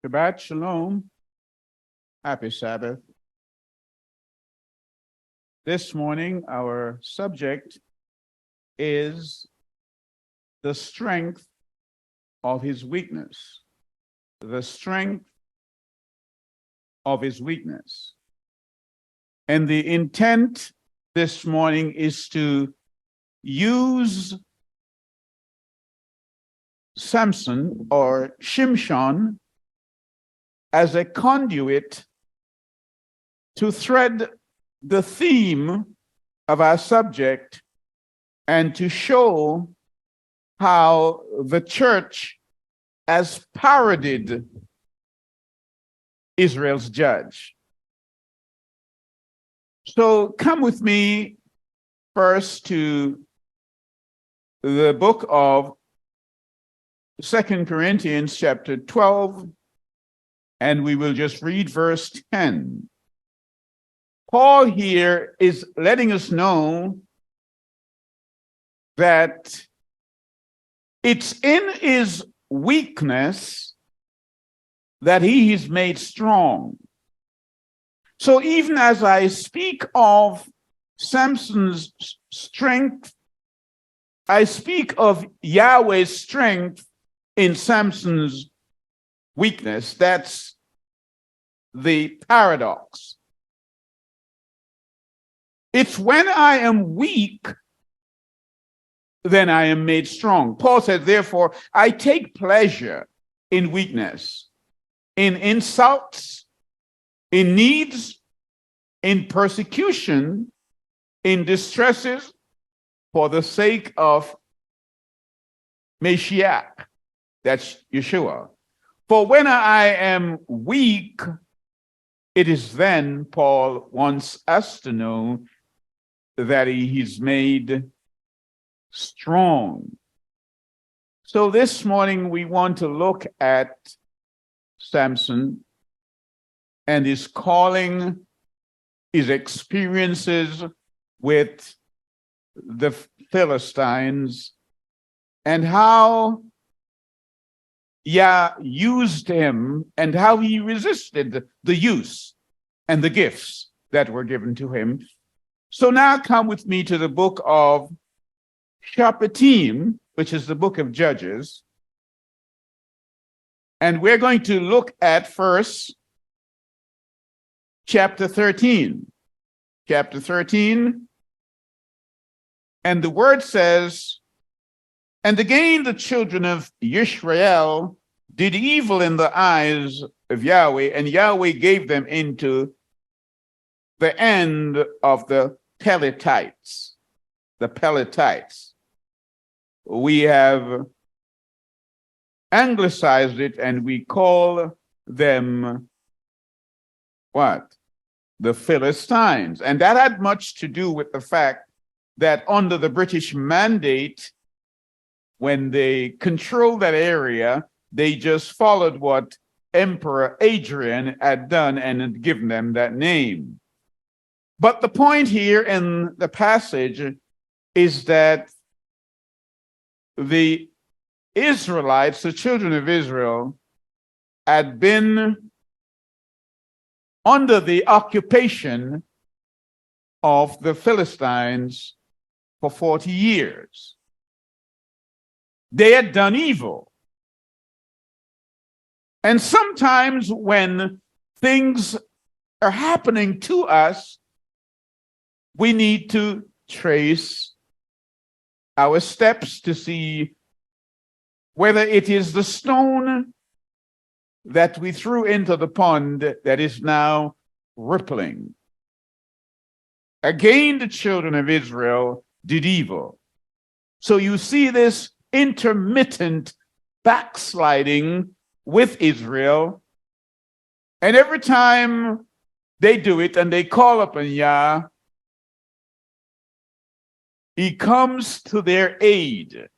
Shabbat Shalom. Happy Sabbath. This morning, our subject is the strength of his weakness. The strength of his weakness. And the intent this morning is to use Samson or Shimshon as a conduit to thread the theme of our subject and to show how the church has parodied Israel's judge. So come with me first to the book of 2 Corinthians chapter 12, and we will just read verse 10. Paul here is letting us know that it's in his weakness that he is made strong. So even as I speak of Samson's strength, I speak of Yahweh's strength in Samson's weakness. That's the paradox. It's when I am weak, then I am made strong. Paul says, therefore, I take pleasure in weakness, in insults, in needs, in persecution, in distresses, for the sake of Mashiach. That's Yeshua. For when I am weak, it is then, Paul wants us to know, that he's made strong. So this morning we want to look at Samson and his calling, his experiences with the Philistines, and how Yah used him and how he resisted the use and the gifts that were given to him. So now come with me to the book of Shaphatim, which is the book of Judges. And we're going to look at first chapter 13. Chapter 13. And the word says, and again the children of Yisrael did evil in the eyes of Yahweh, and Yahweh gave them into the end of the Pelethites. The Pelethites. We have anglicized it and we call them what? The Philistines. And that had much to do with the fact that under the British mandate, when they controlled that area, they just followed what Emperor Adrian had done and had given them that name. But the point here in the passage is that the Israelites, the children of Israel, had been under the occupation of the Philistines for 40 years. They had done evil. And sometimes when things are happening to us, we need to trace our steps to see whether it is the stone that we threw into the pond that is now rippling. Again, the children of Israel did evil. So you see this intermittent backsliding with Israel. And every time they do it and they call upon Yah, he comes to their aid.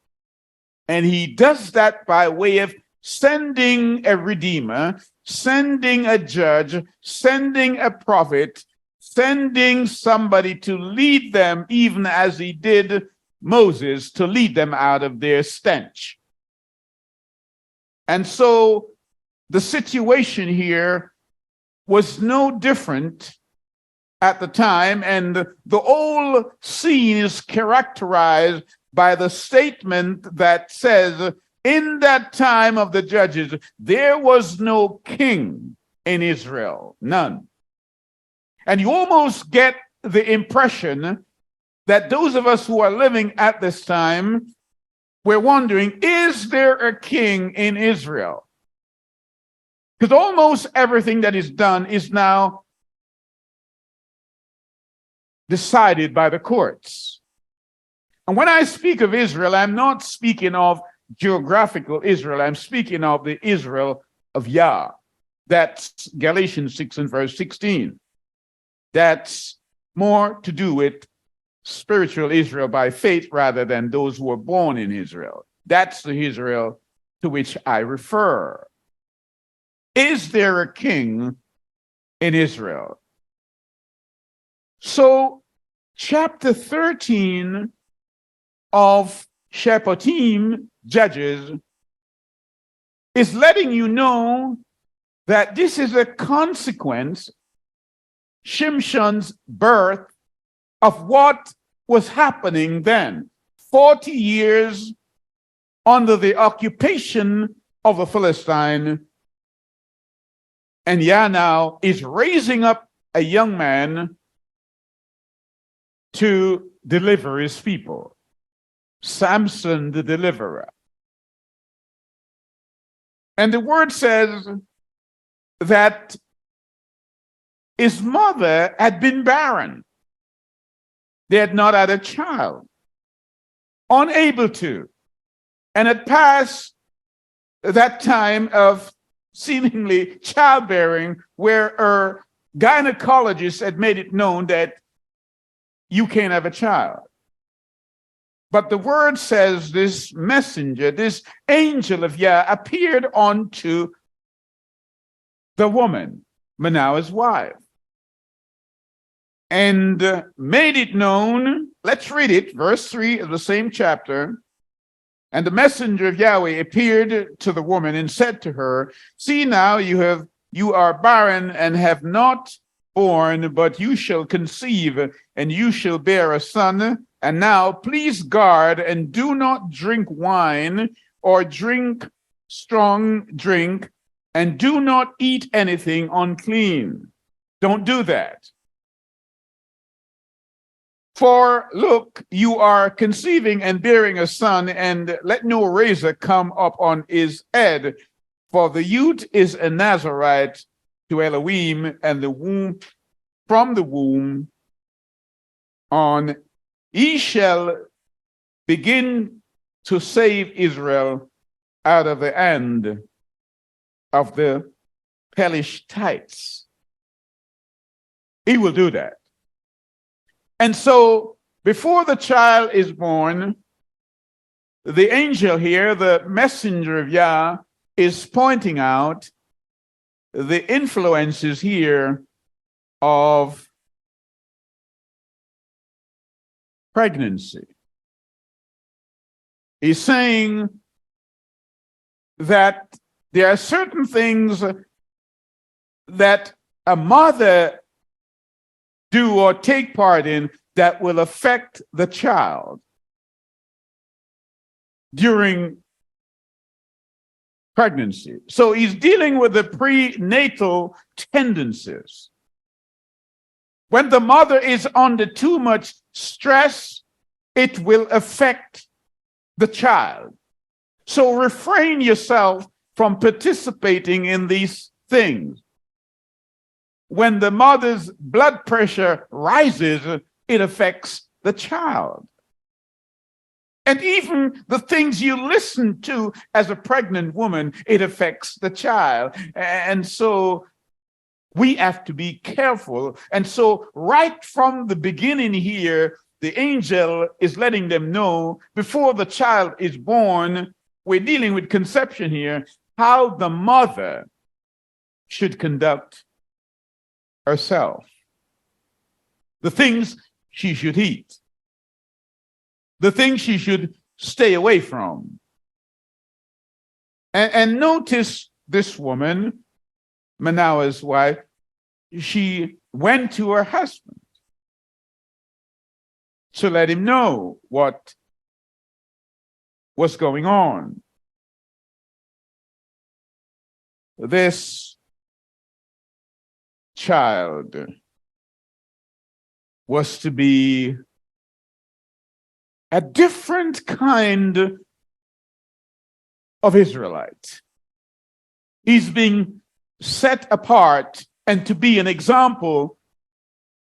And he does that by way of sending a redeemer, sending a judge, sending a prophet, sending somebody to lead them, even as he did Moses, to lead them out of their stench. And so the situation here was no different at the time, and the whole scene is characterized by the statement that says, in that time of the judges, there was no king in Israel, none. And you almost get the impression that those of us who are living at this time, we're wondering, is there a king in Israel? Because almost everything that is done is now decided by the courts. And when I speak of Israel, I'm not speaking of geographical Israel. I'm speaking of the Israel of Yah. That's Galatians 6 and verse 16. That's more to do with spiritual Israel by faith rather than those who were born in Israel. That's the Israel to which I refer. Is there a king in Israel? So, chapter 13 of Shephatim, Judges, is letting you know that this is a consequence, Shimshon's birth, of what was happening then. 40 years under the occupation of the Philistine, and Yah now is raising up a young man to deliver his people. Samson the deliverer. And the word says that his mother had been barren. They had not had a child, unable to, and had passed that time of seemingly childbearing where her gynecologist had made it known that you can't have a child. But the word says this messenger, this angel of Yah, appeared unto the woman, Manoah's wife, and made it known. Let's read it, verse 3 of the same chapter. And the messenger of Yahweh appeared to the woman and said to her, see now, you are barren and have not born, but you shall conceive, and you shall bear a son. And now please guard and do not drink wine or drink strong drink, and do not eat anything unclean. Don't do that. For look, you are conceiving and bearing a son, and let no razor come up on his head, for the youth is a Nazarite to Elohim, and the womb from the womb on he shall begin to save Israel out of the hand of the Pelishtites. He will do that. And so, before the child is born, the angel here, the messenger of Yah, is pointing out the influences here of pregnancy. He's saying that there are certain things that a mother do or take part in that will affect the child during pregnancy. So he's dealing with the prenatal tendencies. When the mother is under too much stress, it will affect the child. So refrain yourself from participating in these things. When the mother's blood pressure rises, it affects the child. And even the things you listen to as a pregnant woman, it affects the child. And so we have to be careful. And so right from the beginning here, the angel is letting them know before the child is born, we're dealing with conception here, how the mother should conduct herself, the things she should eat, the things she should stay away from. And notice this woman, Manoah's wife, she went to her husband to let him know what was going on. This child was to be a different kind of Israelite. He's being set apart and to be an example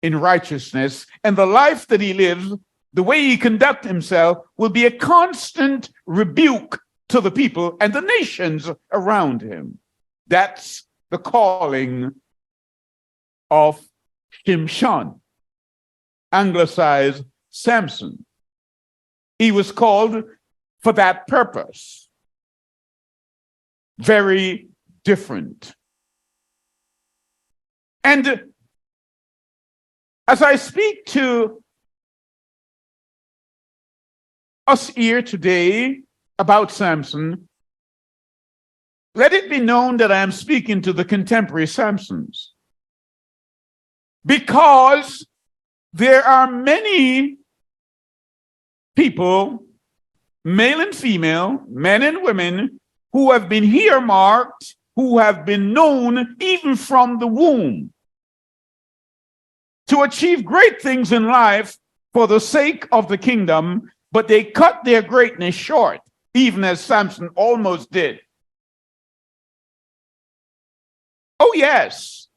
in righteousness, and the life that he lives, the way he conducts himself, will be a constant rebuke to the people and the nations around him. That's the calling of Shimshon, anglicized Samson. He was called for that purpose. Very different. And as I speak to us here today about Samson, let it be known that I am speaking to the contemporary Samsons, because there are many people, male and female, men and women, who have been earmarked, who have been known even from the womb to achieve great things in life for the sake of the kingdom, but they cut their greatness short, even as Samson almost did. Oh, yes.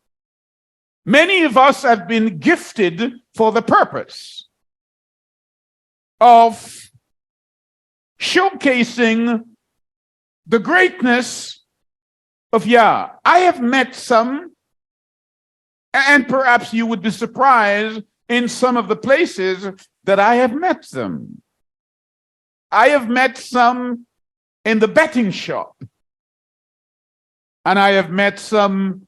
Many of us have been gifted for the purpose of showcasing the greatness of Yah. I have met some, and perhaps you would be surprised in some of the places that I have met them. I have met some in the betting shop, and I have met some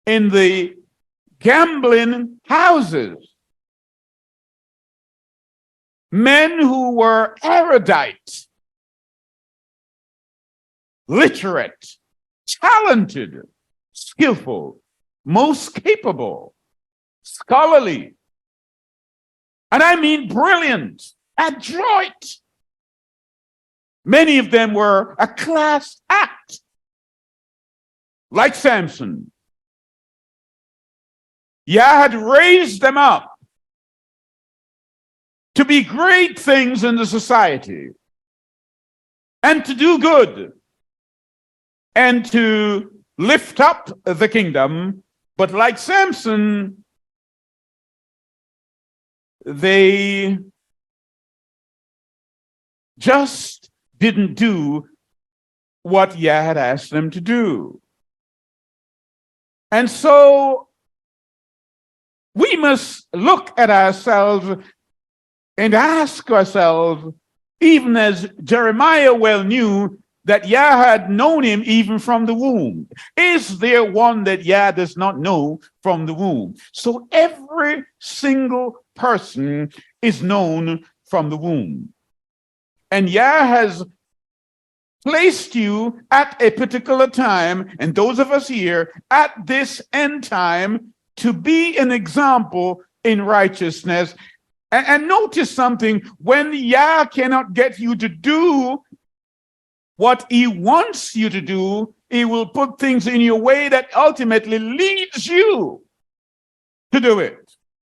in the gambling houses. Men who were erudite, literate, talented, skillful, most capable, scholarly, and I mean brilliant, adroit. Many of them were a class act, like Samson. Yah had raised them up to be great things in the society and to do good and to lift up the kingdom. But like Samson, they just didn't do what Yah had asked them to do. And so we must look at ourselves and ask ourselves, even as Jeremiah well knew that Yah had known him even from the womb. Is there one that Yah does not know from the womb? So every single person is known from the womb. And Yah has placed you at a particular time, and those of us here at this end time, to be an example in righteousness. And notice something: when Yah cannot get you to do what he wants you to do, he will put things in your way that ultimately leads you to do it.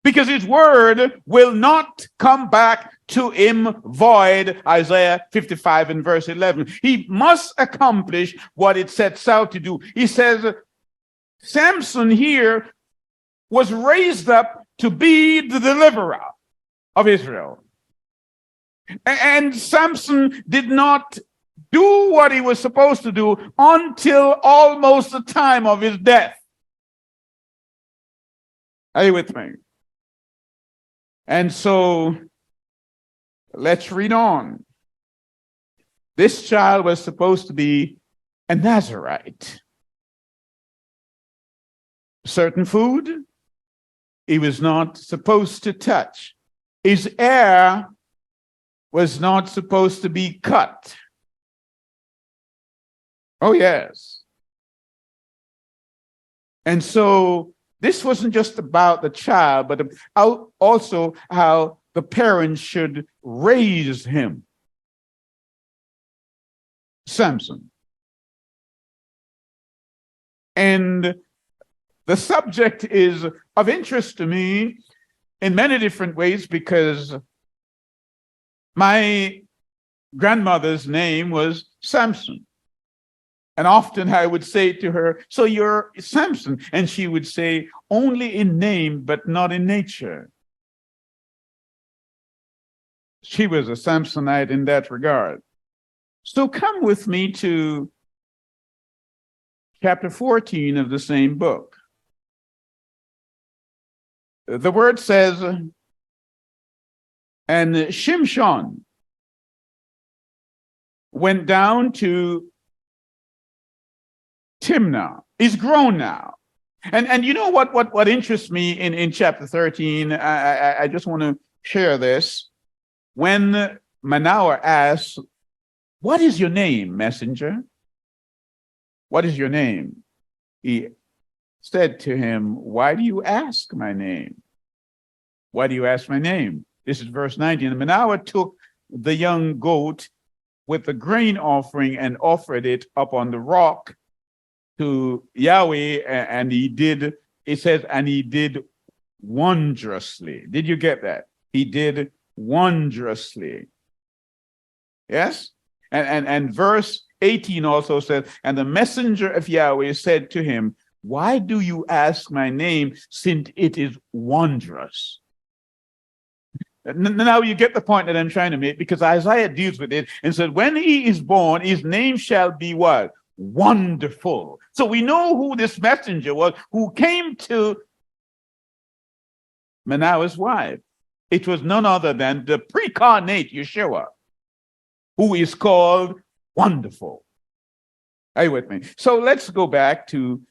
Because his word will not come back to him void, Isaiah 55 and verse 11. He must accomplish what it sets out to do. He says, Samson here was raised up to be the deliverer of Israel. And Samson did not do what he was supposed to do until almost the time of his death. Are you with me? And so let's read on. This child was supposed to be a Nazirite. Certain food he was not supposed to touch. His hair was not supposed to be cut. Oh, yes. And so this wasn't just about the child, but also how the parents should raise him, Samson. And the subject is of interest to me in many different ways because my grandmother's name was Samson. And often I would say to her, "So you're Samson?" And she would say, "Only in name, but not in nature." She was a Samsonite in that regard. So come with me to chapter 14 of the same book. The word says, "And Shimshon went down to Timnah." He's grown now. And you know what interests me in chapter 13? I just want to share this. When Manoah asks, "What is your name, messenger? What is your name?" He said to him, "Why do you ask my name? Why do you ask my name?" This is verse 19. And Manoah took the young goat with the grain offering and offered it up on the rock to Yahweh, and he did, it says, and he did wondrously. Did you get that? He did wondrously. Yes? And verse 18 also says, "And the messenger of Yahweh said to him, Why do you ask my name, since it is wondrous?" Now you get the point that I'm trying to make, because Isaiah deals with it and said, when he is born, his name shall be what? Wonderful. So we know who this messenger was who came to Manoah's wife. It was none other than the pre-incarnate Yeshua, who is called Wonderful. Are you with me? So let's go back to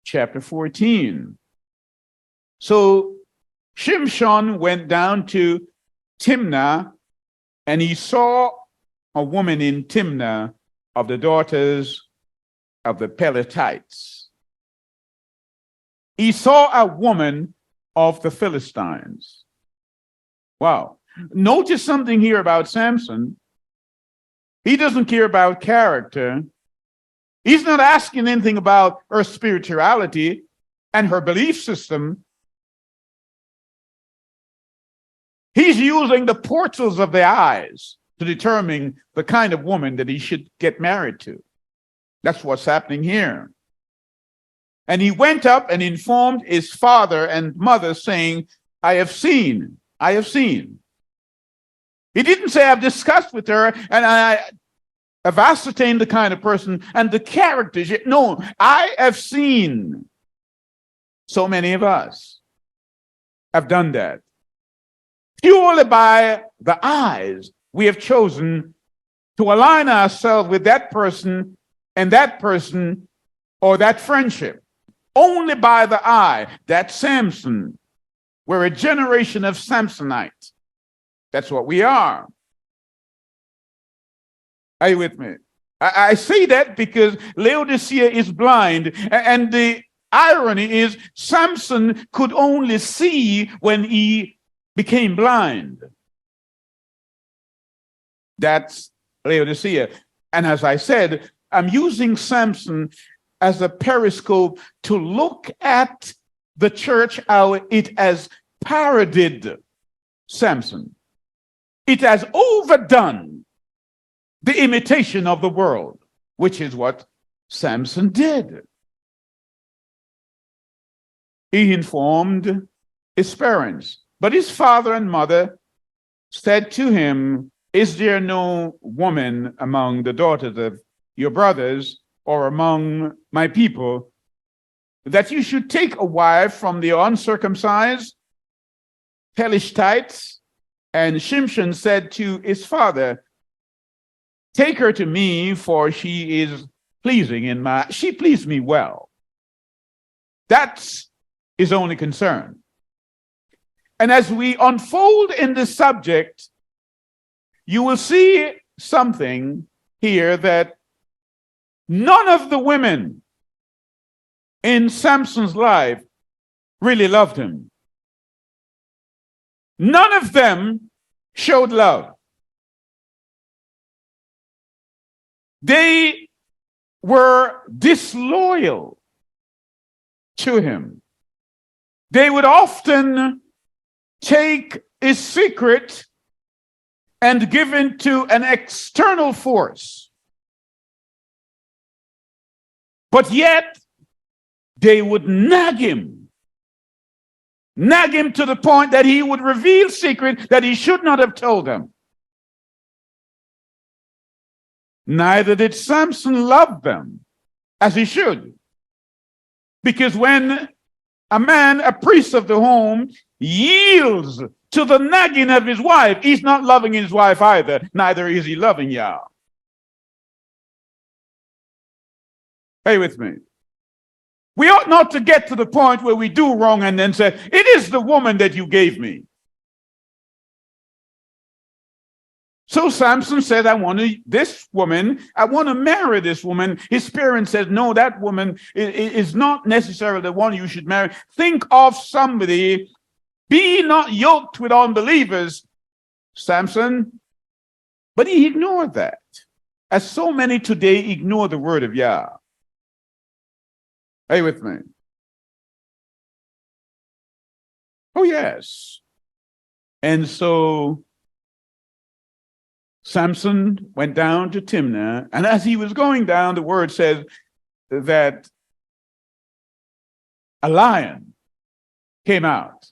chapter 14. So Shimshon went down to Timnah, and he saw a woman in Timnah of the daughters of the Pelethites. He saw a woman of the Philistines. Wow. Notice something here about Samson. He doesn't care about character. He's not asking anything about her spirituality and her belief system. He's using the portals of the eyes to determine the kind of woman that he should get married to. That's what's happening here. And he went up and informed his father and mother, saying, I have seen. He didn't say, I've discussed with her and I have ascertained the kind of person and the characters. No, I have seen. So many of us have done that. Purely by the eyes, we have chosen to align ourselves with that person and that person or that friendship. Only by the eye. That's Samson. We're a generation of Samsonites. That's what we are. Are you with me? I say that because Laodicea is blind, and the irony is Samson could only see when he became blind. That's Laodicea. And as I said, I'm using Samson as a periscope to look at the church, how it has parodied Samson. It has overdone the imitation of the world, which is what Samson did. He informed his parents, but his father and mother said to him, is there no woman among the daughters of your brothers or among my people that you should take a wife from the uncircumcised Pelishtites? And Shimshon said to his father, take her to me, for she is pleasing she pleased me well. That's his only concern. And as we unfold in this subject, you will see something here that none of the women in Samson's life really loved him. None of them showed love. They were disloyal to him. They would often take his secret and give in to an external force. But yet, they would nag him to the point that he would reveal secret that he should not have told them. Neither did Samson love them as he should. Because when a man, a priest of the home, yields to the nagging of his wife, he's not loving his wife either. Neither is he loving Yah. Are you with me? We ought not to get to the point where we do wrong and then say, it is the woman that you gave me. So Samson said, I want to marry this woman. His parents said, no, that woman is not necessarily the one you should marry. Think of somebody. Be not yoked with unbelievers, Samson. But he ignored that, as so many today ignore the word of Yah. Are you with me? Oh, yes. And so Samson went down to Timnah, and as he was going down, the word says that a lion came out.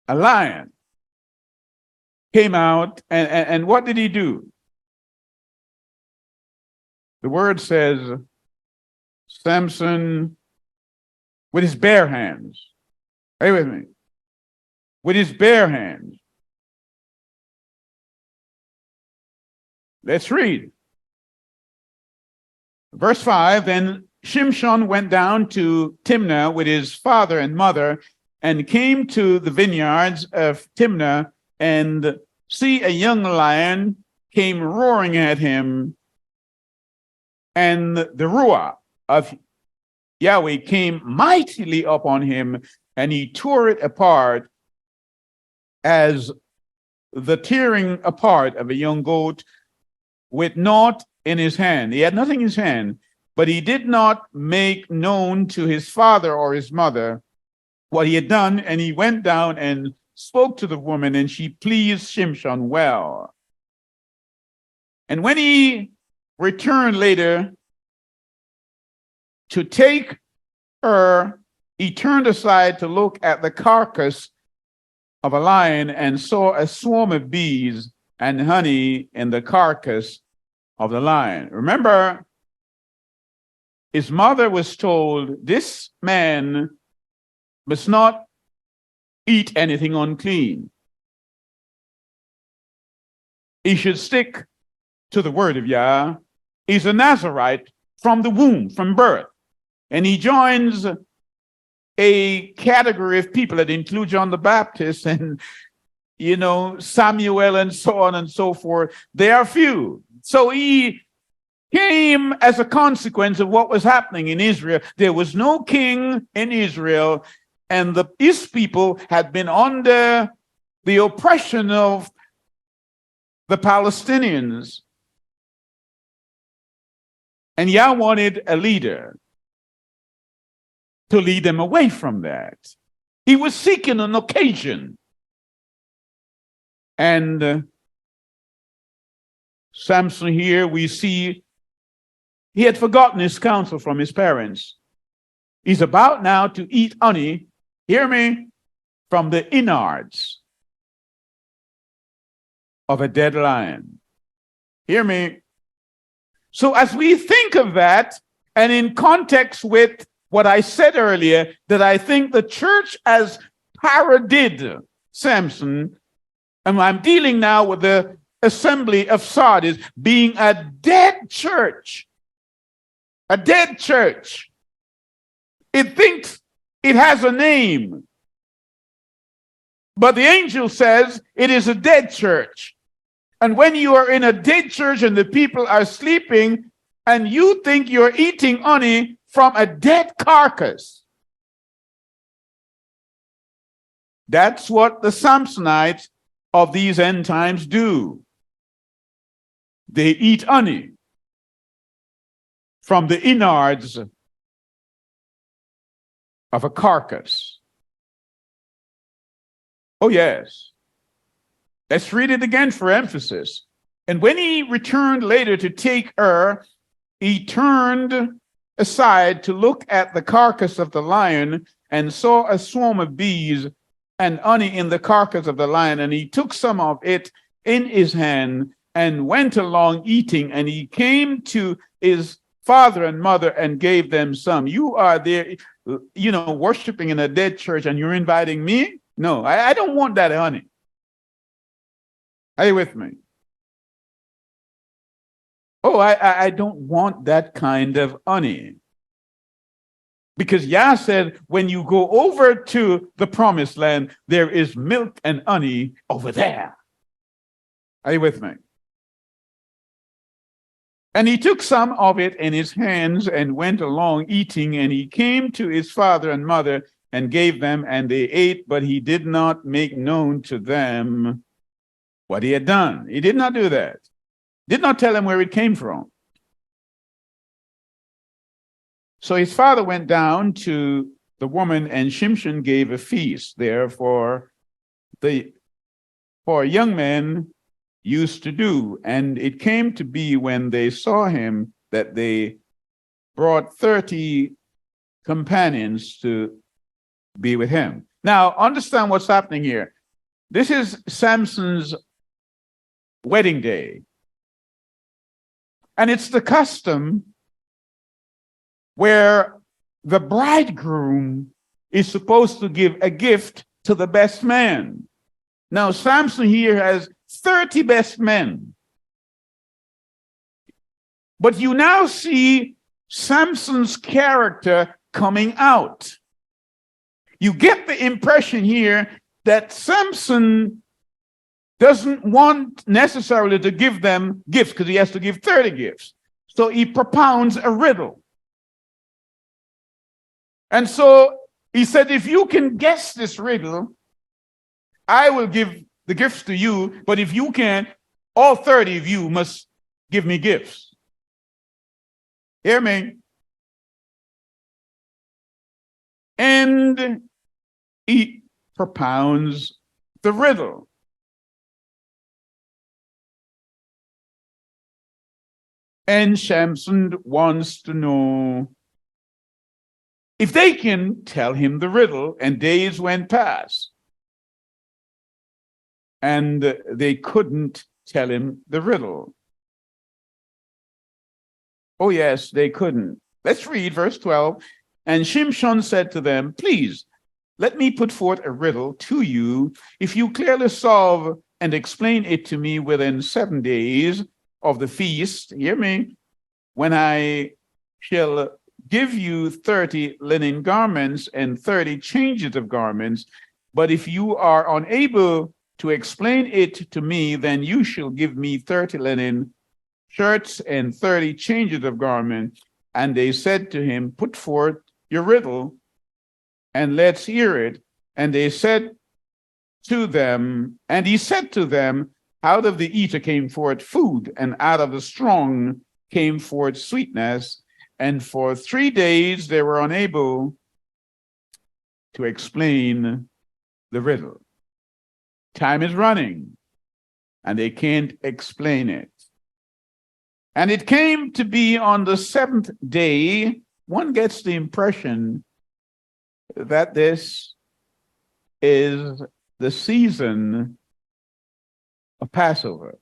A lion came out, and what did he do? The word says, Samson, with his bare hands, are you with me? With his bare hands. Let's read. Verse 5, then Shimshon went down to Timnah with his father and mother and came to the vineyards of Timnah, and see, a young lion came roaring at him, and the Ruah of Yahweh came mightily upon him, and he tore it apart as the tearing apart of a young goat with naught in his hand. He had nothing in his hand, but he did not make known to his father or his mother what he had done, and he went down and spoke to the woman, and she pleased Shimshon well. And when he returned later to take her, he turned aside to look at the carcass of a lion and saw a swarm of bees and honey in the carcass of the lion. Remember, his mother was told, this man must not eat anything unclean. He should stick to the word of Yah. He's a Nazarite from the womb, from birth. And he joins a category of people that include John the Baptist and, Samuel and so on and so forth. They are few. So he came as a consequence of what was happening in Israel. There was no king in Israel, and his people had been under the oppression of the Palestinians. And Yah wanted a leader to lead them away from that. He was seeking an occasion. And Samson here, we see he had forgotten his counsel from his parents. He's about now to eat honey, hear me, from the innards of a dead lion. Hear me. So as we think of that, and in context with what I said earlier, that I think the church as paradid Samson, and I'm dealing now with the assembly of Sardis being a dead church. A dead church. It thinks it has a name. But the angel says it is a dead church. And when you are in a dead church and the people are sleeping, and you think you're eating honey from a dead carcass. That's what the Samsonites of these end times do. They eat honey from the innards of a carcass. Oh, yes. Let's read it again for emphasis. And when he returned later to take her, he turned aside to look at the carcass of the lion and saw a swarm of bees and honey in the carcass of the lion. And he took some of it in his hand and went along eating. And he came to his father and mother and gave them some. You are there, worshiping in a dead church, and you're inviting me? No, I don't want that honey. Are you with me? Oh, I don't want that kind of honey. Because Yah said, when you go over to the promised land, there is milk and honey over there. Are you with me? And he took some of it in his hands and went along eating, and he came to his father and mother and gave them, and they ate, but he did not make known to them what he had done. He did not do that. Did not tell them where it came from. So his father went down to the woman, and Shimshon gave a feast there for young men used to do. And it came to be when they saw him that they brought 30 companions to be with him. Now, understand what's happening here. This is Samson's wedding day. And it's the custom where the bridegroom is supposed to give a gift to the best man. Now, Samson here has 30 best men. But you now see Samson's character coming out. You get the impression here that Samson doesn't want necessarily to give them gifts, because he has to give 30 gifts. So he propounds a riddle. And so he said, if you can guess this riddle, I will give the gifts to you, but if you can't, all 30 of you must give me gifts. Hear me? And he propounds the riddle. And Samson wants to know if they can tell him the riddle, and days went past, and they couldn't tell him the riddle. Oh, yes, they couldn't. Let's read verse 12. And Shimshon said to them, please, let me put forth a riddle to you. If you clearly solve and explain it to me within 7 days of the feast, hear me, when I shall give you 30 linen garments and 30 changes of garments. But if you are unable to explain it to me, then you shall give me 30 linen shirts and 30 changes of garments. And they said to him, put forth your riddle and let's hear it. And they said to them, and he said to them, out of the eater came forth food, and out of the strong came forth sweetness. And for 3 days they were unable to explain the riddle. Time is running, and they can't explain it. And it came to be on the 7th day, one gets the impression that this is the season of Passover,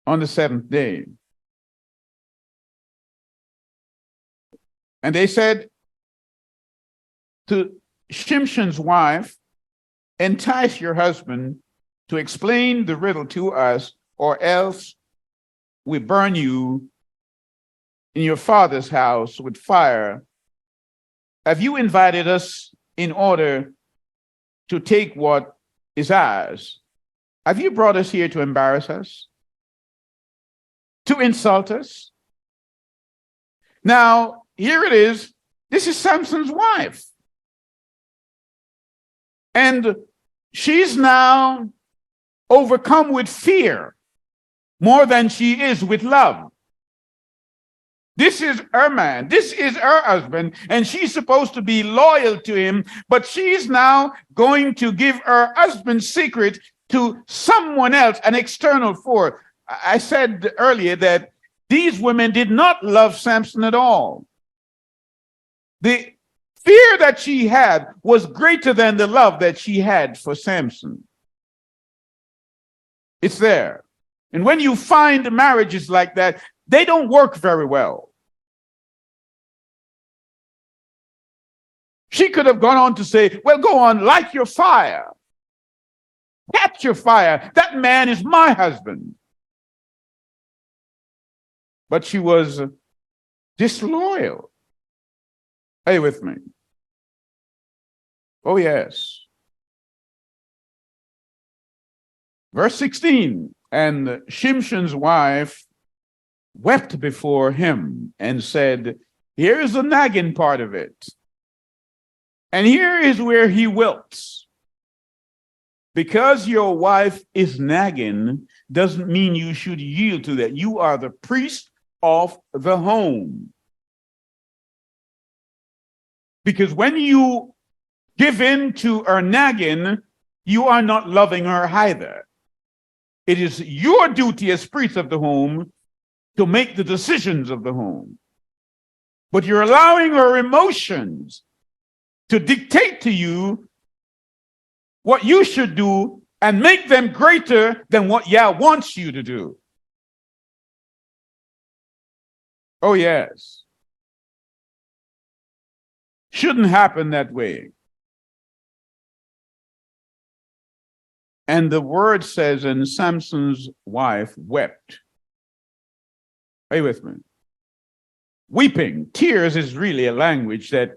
on the 7th day. And they said to Shimshon's wife, entice your husband to explain the riddle to us, or else we burn you in your father's house with fire. Have you invited us in order to take what is ours? Have you brought us here to embarrass us? To insult us? Now, here it is. This is Samson's wife. And she's now overcome with fear more than she is with love. This is her man. This is her husband. And she's supposed to be loyal to him. But she's now going to give her husband's secret to someone else, an external force. I said earlier that these women did not love Samson at all. The fear that she had was greater than the love that she had for Samson. It's there. And when you find marriages like that, they don't work very well. She could have gone on to say, well, go on, light your fire. Catch your fire. That man is my husband. But she was disloyal. Are you with me? Oh, yes. Verse 16, and Shimshon's wife wept before him and said, here's the nagging part of it. And here is where he wilts. Because your wife is nagging doesn't mean you should yield to that. You are the priest of the home. Because when you give in to her nagging, you are not loving her either. It is your duty as priest of the home to make the decisions of the home. But you're allowing her emotions to dictate to you what you should do and make them greater than what Yah wants you to do. Oh, yes. Shouldn't happen that way. And the word says, and Samson's wife wept. Are you with me? Weeping, tears is really a language that,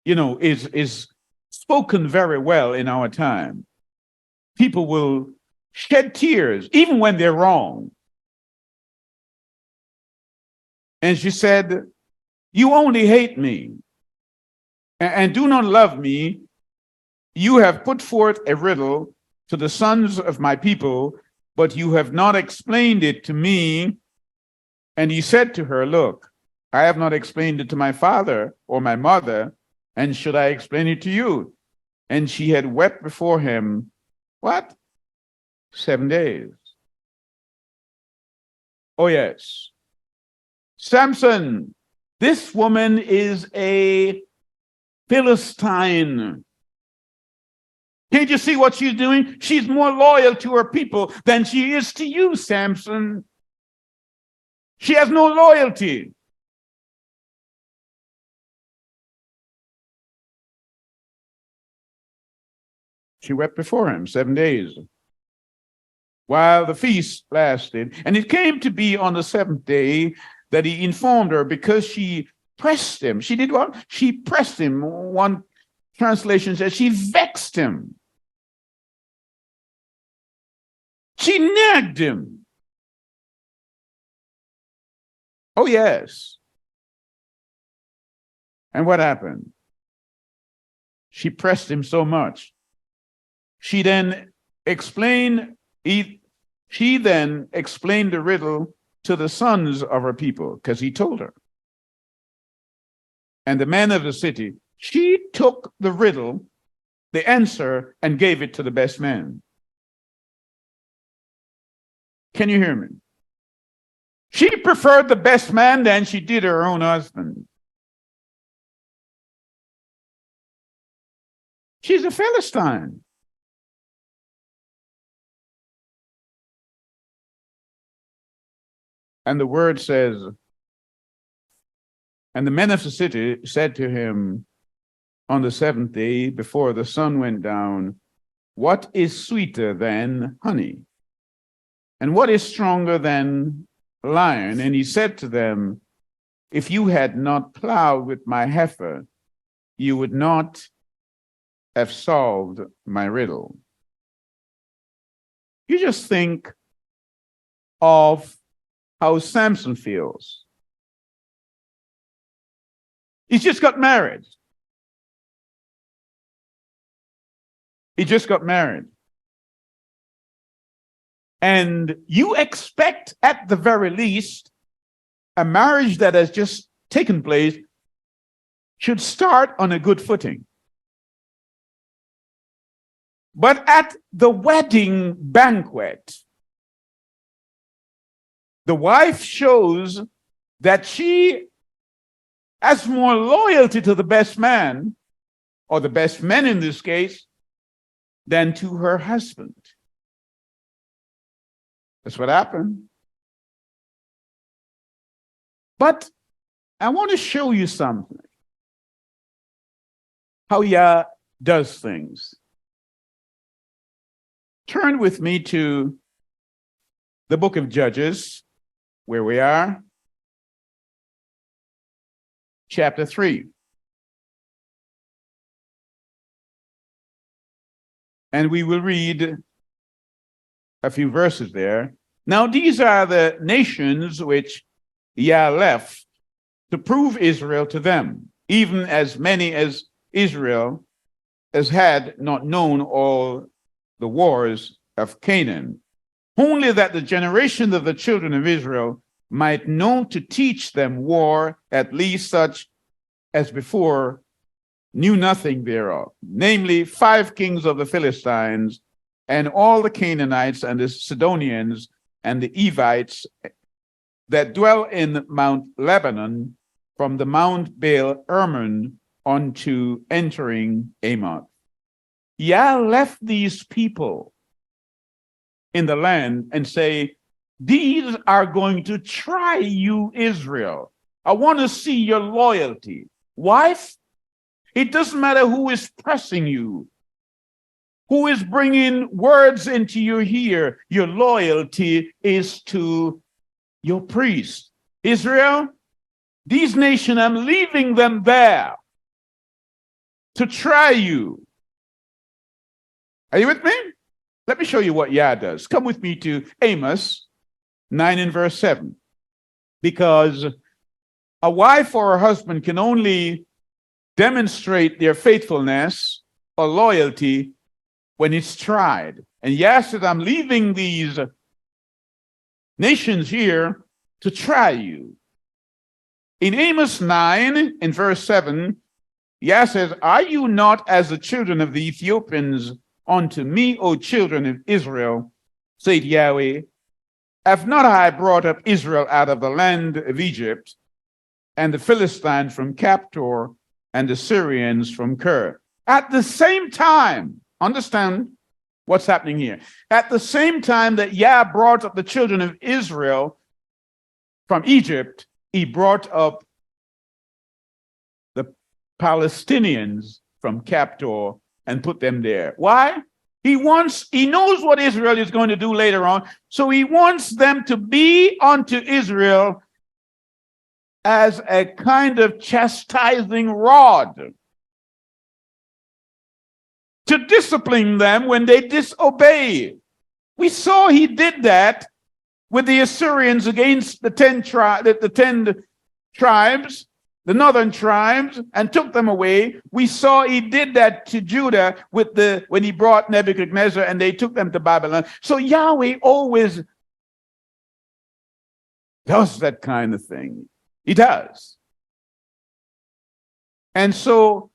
is spoken very well in our time. People will shed tears, even when they're wrong. And she said, you only hate me and do not love me. You have put forth a riddle to the sons of my people, but you have not explained it to me. And he said to her, look, I have not explained it to my father or my mother, and should I explain it to you? And she had wept before him, what? 7 days. Oh, yes. Samson, this woman is a Philistine. Can't you see what she's doing? She's more loyal to her people than she is to you, Samson. She has no loyalty. She wept before him 7 days while the feast lasted. And it came to be on the seventh day that he informed her, because she pressed him. She did what? She pressed him. One translation says she vexed him. She nagged him. Oh, yes. And what happened? She pressed him so much. She then explained the riddle to the sons of her people, because he told her. And the men of the city, she took the riddle, the answer, and gave it to the best man. Can you hear me? She preferred the best man than she did her own husband. She's a Philistine. And the word says, and the men of the city said to him on the seventh day before the sun went down, what is sweeter than honey? And what is stronger than lion? And he said to them, if you had not plowed with my heifer, you would not have solved my riddle. You just think of how Samson feels. He just got married. He just got married. And you expect, at the very least, a marriage that has just taken place should start on a good footing. But at the wedding banquet, the wife shows that she has more loyalty to the best man, or the best men in this case, than to her husband. That's what happened. But I want to show you something. How Yah does things. Turn with me to the book of Judges, where we are, chapter 3. And we will read a few verses there. Now, these are the nations which Yah left to prove Israel to them, even as many as Israel as had not known all the wars of Canaan, only that the generation of the children of Israel might know to teach them war, at least such as before knew nothing thereof, namely 5 kings of the Philistines, and all the Canaanites and the Sidonians and the Evites that dwell in Mount Lebanon, from the Mount Baal Hermon unto entering Amoth. Yah left these people in the land and say, these are going to try you, Israel. I want to see your loyalty. Wife, it doesn't matter who is pressing you, who is bringing words into your ear. Your loyalty is to your priest. Israel, these nations, I'm leaving them there to try you. Are you with me? Let me show you what Yah does. Come with me to Amos 9 and verse 7. Because a wife or a husband can only demonstrate their faithfulness or loyalty when it's tried. And Yah said, I'm leaving these nations here to try you. In Amos 9 in verse 7, Yah says, are you not as the children of the Ethiopians unto me, O children of Israel, said Yahweh? Have not I brought up Israel out of the land of Egypt, and the Philistines from Captor, and the Syrians from Ker? At the same time, understand what's happening here. At the same time that Yah brought up the children of Israel from Egypt, he brought up the Palestinians from Captor and put them there. Why? He knows what Israel is going to do later on, so he wants them to be unto Israel as a kind of chastising rod, to discipline them when they disobey. We saw he did that with the Assyrians against the 10 tribes, the northern tribes, and took them away. We saw he did that to Judah when he brought Nebuchadnezzar and they took them to Babylon. So Yahweh always does that kind of thing. He does. And so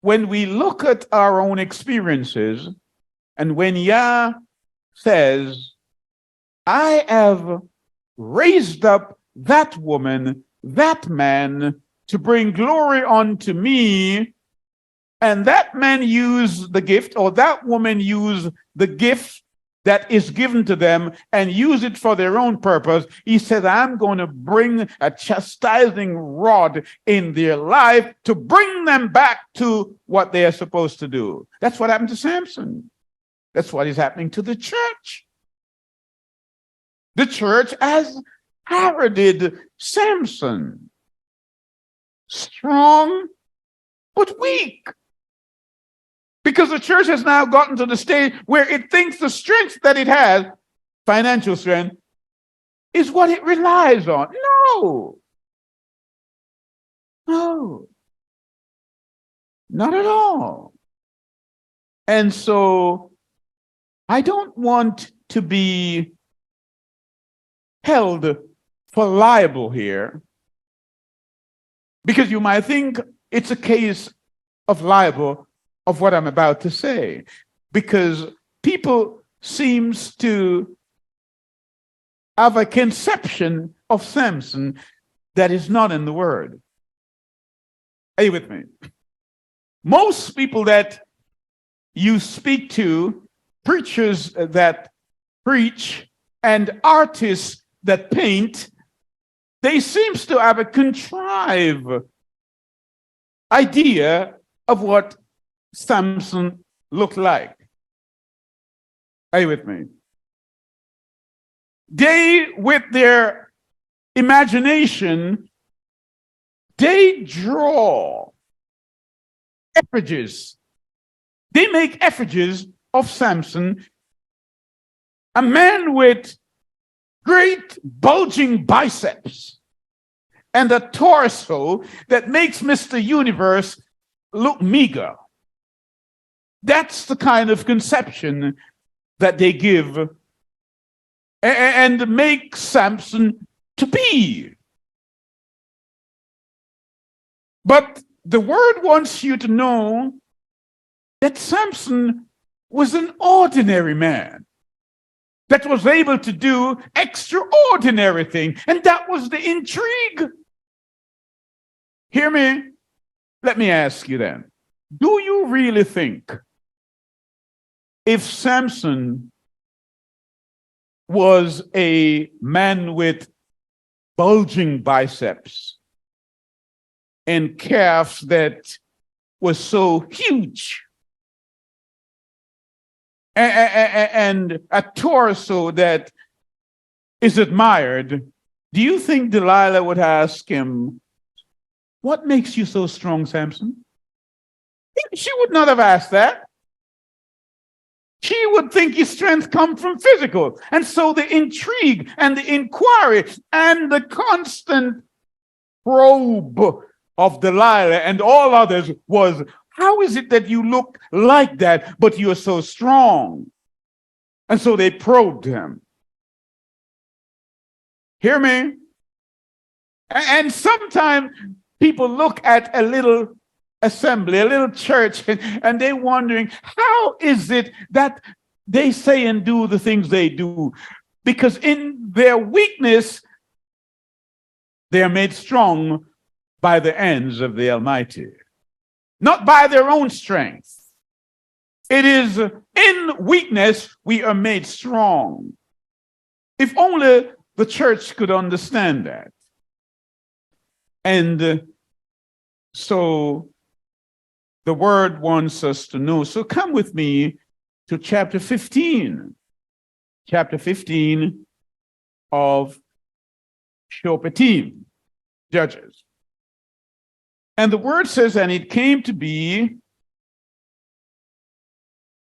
when we look at our own experiences, and when Yah says, I have raised up that woman, that man, to bring glory unto me, and that man use the gift, or that woman use the gift that is given to them and use it for their own purpose. He said, I'm going to bring a chastising rod in their life to bring them back to what they are supposed to do. That's what happened to Samson. That's what is happening to the church. The church has parodied Samson. Strong, but weak. Because the church has now gotten to the stage where it thinks the strength that it has, financial strength, is what it relies on. No. Not at all. And so I don't want to be held for liable here, because you might think it's a case of libel of what I'm about to say, because people seems to have a conception of Samson that is not in the word. Are you with me? Most people that you speak to, preachers that preach and artists that paint, they seems to have a contrived idea of what Samson looked like. Are you with me? They, with their imagination, they draw effigies. They make effigies of Samson, a man with great bulging biceps and a torso that makes Mr. Universe look meager. That's the kind of conception that they give and make Samson to be. But the word wants you to know that Samson was an ordinary man that was able to do extraordinary things, and that was the intrigue. Hear me? Let me ask you then, do you really think if Samson was a man with bulging biceps and calves that was so huge, and a torso that is admired, do you think Delilah would ask him, "What makes you so strong, Samson?" She would not have asked that. She would think his strength comes from physical. And so the intrigue and the inquiry and the constant probe of Delilah and all others was, how is it that you look like that, but you're so strong? And so they probed him. Hear me? And sometimes people look at a little assembly, a little church, and they're wondering, how is it that they say and do the things they do? Because in their weakness, they are made strong by the hands of the Almighty, not by their own strength. It is in weakness we are made strong. If only the church could understand that. And so the word wants us to know. So come with me to chapter 15. Chapter 15 of Shoftim, Judges. And the word says, and it came to be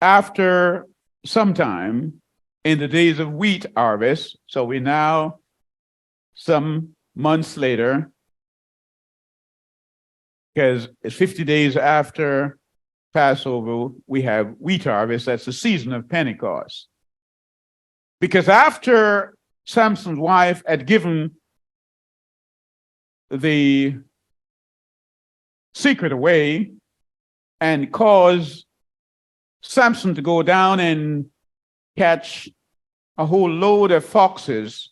after some time in the days of wheat harvest. So we now, some months later, because it's 50 days after Passover, we have wheat harvest. That's the season of Pentecost. Because after Samson's wife had given the secret away and caused Samson to go down and catch a whole load of foxes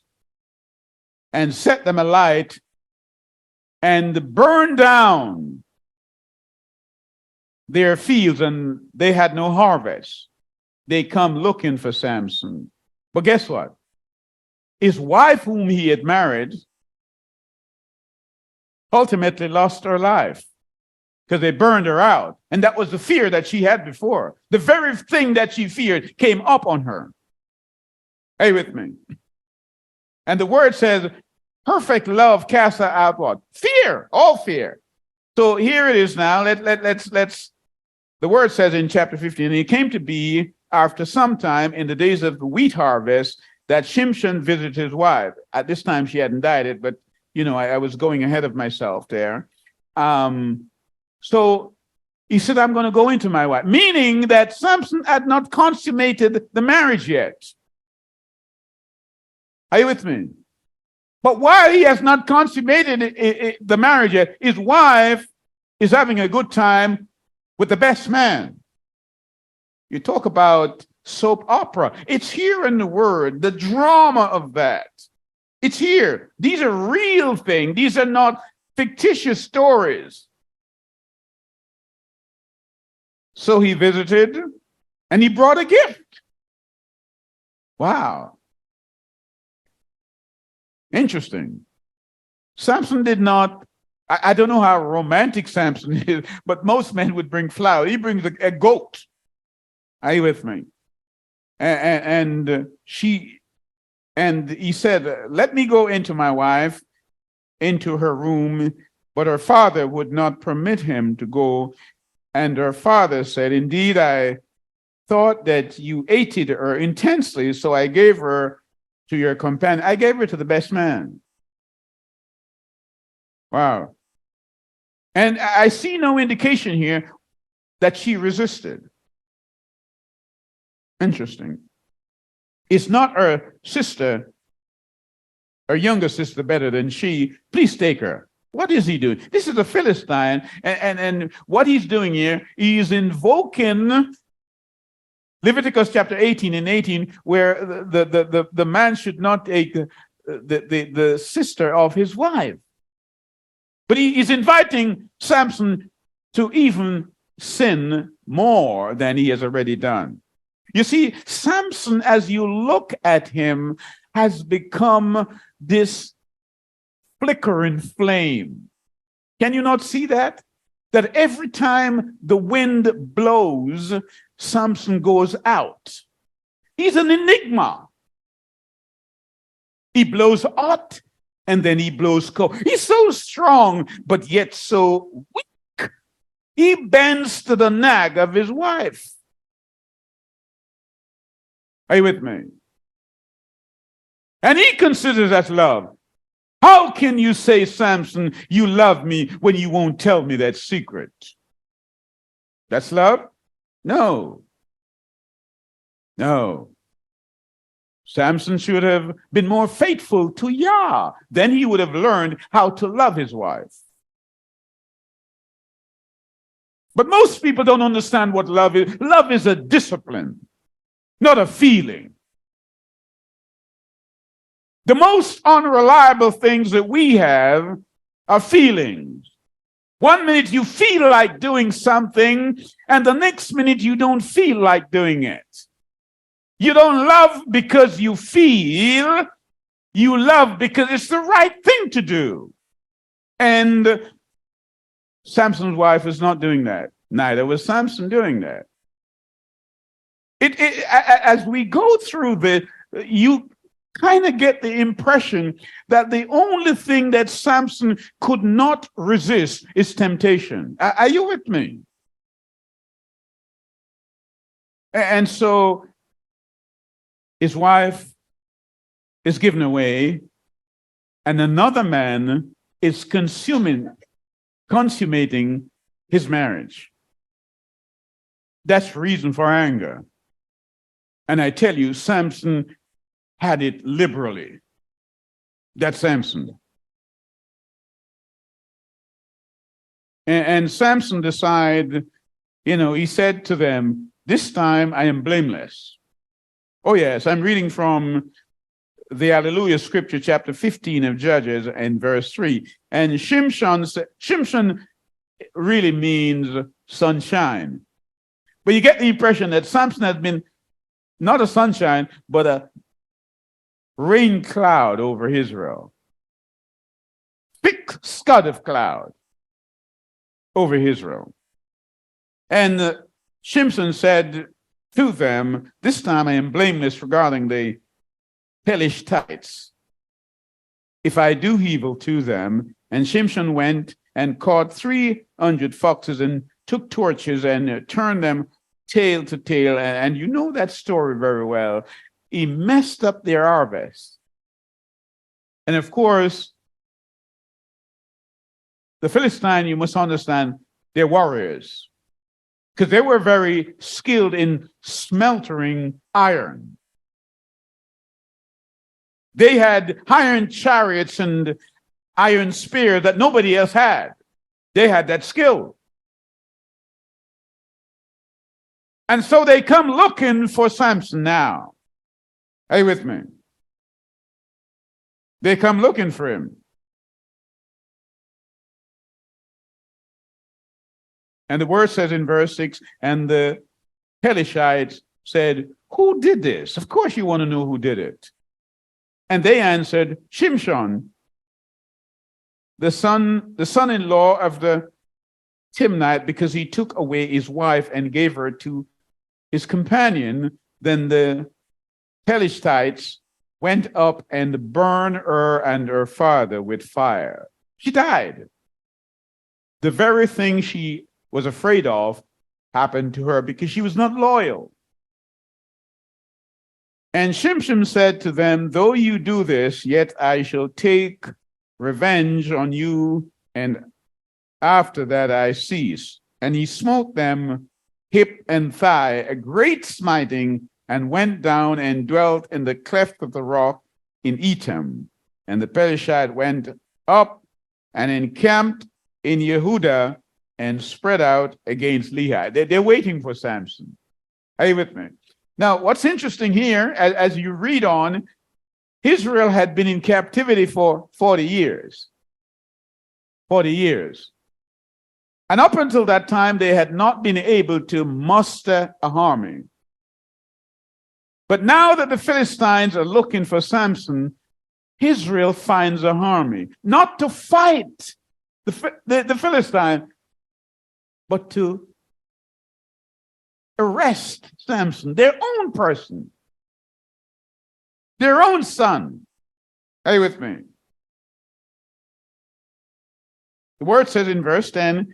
and set them alight and burn down their fields, and they had no harvest. They come looking for Samson. But guess what? His wife, whom he had married, ultimately lost her life because they burned her out. And that was the fear that she had before. The very thing that she feared came up on her. Are you with me? And the word says, perfect love casts out what? Fear, all fear. So here it is now. Let's. The word says in chapter 15, and it came to be after some time in the days of the wheat harvest that Shimshon visited his wife. At this time, she hadn't died it, but I was going ahead of myself there. So He said, I'm going to go into my wife, meaning that Samson had not consummated the marriage yet. Are you with me? But while he has not consummated the marriage yet, his wife is having a good time with the best man. You talk about soap opera. It's here in the word, the drama of that. It's here. These are real things. These are not fictitious stories. So he visited and he brought a gift. Wow. Interesting. Samson did not, I don't know how romantic Samson is, but most men would bring flowers. He brings a goat. Are you with me? And he said, let me go into my wife, into her room, but her father would not permit him to go. And her father said, indeed, I thought that you hated her intensely, so I gave her to your companion. I gave her to the best man. Wow. And I see no indication here that she resisted. Interesting. It's not her sister, her younger sister, better than she. Please take her. What is he doing? This is a Philistine, and what he's doing here, he's invoking Leviticus chapter 18 and 18, where the man should not take the sister of his wife. But he is inviting Samson to even sin more than he has already done. You see, Samson, as you look at him, has become this flickering flame. Can you not see that? That every time the wind blows, Samson goes out. He's an enigma. He blows hot and then he blows cold. He's so strong, but yet so weak. He bends to the nag of his wife. Are you with me? And he considers that love. How can you say, Samson, you love me when you won't tell me that secret? That's love? No. No. Samson should have been more faithful to Yah. Then he would have learned how to love his wife. But most people don't understand what love is. Love is a discipline, not a feeling. The most unreliable things that we have are feelings. 1 minute you feel like doing something, and the next minute you don't feel like doing it. You don't love because you feel, you love because it's the right thing to do. And Samson's wife is not doing that. Neither was Samson doing that. As we go through you kind of get the impression that the only thing that Samson could not resist is temptation. Are you with me? And so his wife is given away, and another man is consummating his marriage. That's reason for anger. And I tell you, Samson had it liberally. That's Samson. And Samson decided, he said to them, this time I am blameless. Oh, yes, I'm reading from the Hallelujah scripture, chapter 15 of Judges and verse 3. And Shimshon really means sunshine. But you get the impression that Samson has been not a sunshine, but a rain cloud over Israel. Thick scud of cloud over Israel. And Shimshon said to them, this time I am blameless regarding the Pelishtites, if I do evil to them. And Shimshon went and caught 300 foxes and took torches and turned them tail to tail. And you know that story very well. He messed up their harvest. And of course, the Philistine, you must understand, they're warriors. because they were very skilled in smelting iron. They had iron chariots and iron spears that nobody else had. They had that skill. And so they come looking for Samson now. Are you with me? They come looking for him. And the word says in verse 6, and the Pelishites said, who did this? Of course you want to know who did it. And they answered, Shimshon, the son-in-law of the Timnite, because he took away his wife and gave her to his companion. Then the Pelishites went up and burned her and her father with fire. She died. The very thing she was afraid of happened to her because she was not loyal. And Shimshon said to them, though you do this, yet I shall take revenge on you, and after that I cease. And he smote them hip and thigh, a great smiting, and went down and dwelt in the cleft of the rock in Etam. And the Pelishite went up and encamped in Yehuda and spread out against Lehi. They're waiting for Samson. Are you with me? Now, what's interesting here, as you read on, Israel had been in captivity for 40 years. 40 years. And up until that time, they had not been able to muster an army. But now that the Philistines are looking for Samson, Israel finds an army, not to fight the Philistine, but to arrest Samson, their own person, their own son. Are you with me? The word says in verse 10,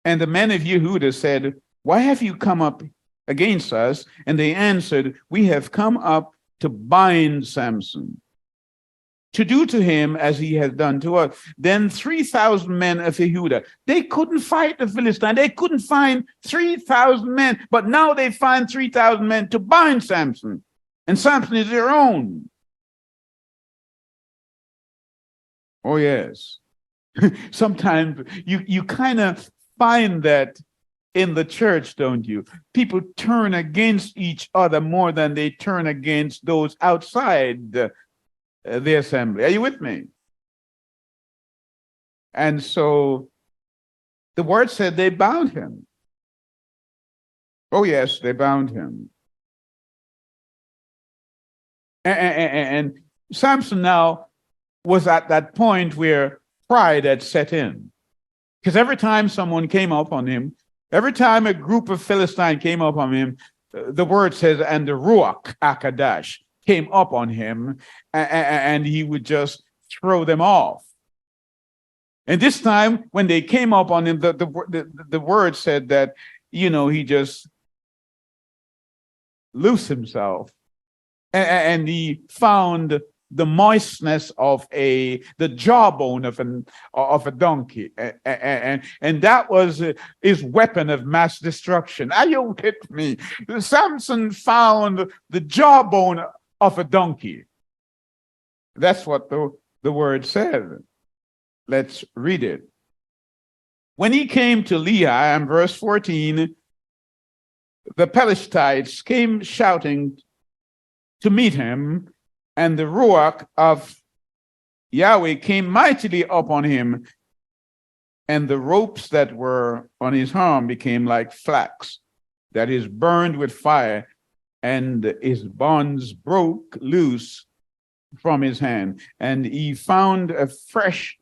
and the men of Yehuda said, why have you come up against us? And they answered, we have come up to bind Samson, to do to him as he has done to us. Then 3,000 men of Yehuda, they couldn't fight the Philistine. They couldn't find 3,000 men, but now they find 3,000 men to bind Samson. And Samson is their own. Oh, yes. Sometimes you kind of find that in the church, don't you? People turn against each other more than they turn against those outside the assembly. Are you with me? And so the word said they bound him. Oh, yes, they bound him. And Samson now was at that point where pride had set in. Because every time someone came up on him, every time a group of Philistines came up on him, the word says, and the Ruach Akadash came up on him, and he would just throw them off. And this time, when they came up on him, the word said that, he just loosed himself, and he found the moistness of the jawbone of a donkey, and that was his weapon of mass destruction. Are you with me? Samson found the jawbone of a donkey. That's what the word said. Let's read it. When he came to Lehi, in verse 14, the Pelishites came shouting to meet him, and the Ruach of Yahweh came mightily upon him, and the ropes that were on his arm became like flax that is burned with fire, and his bonds broke loose from his hand, and he found a fresh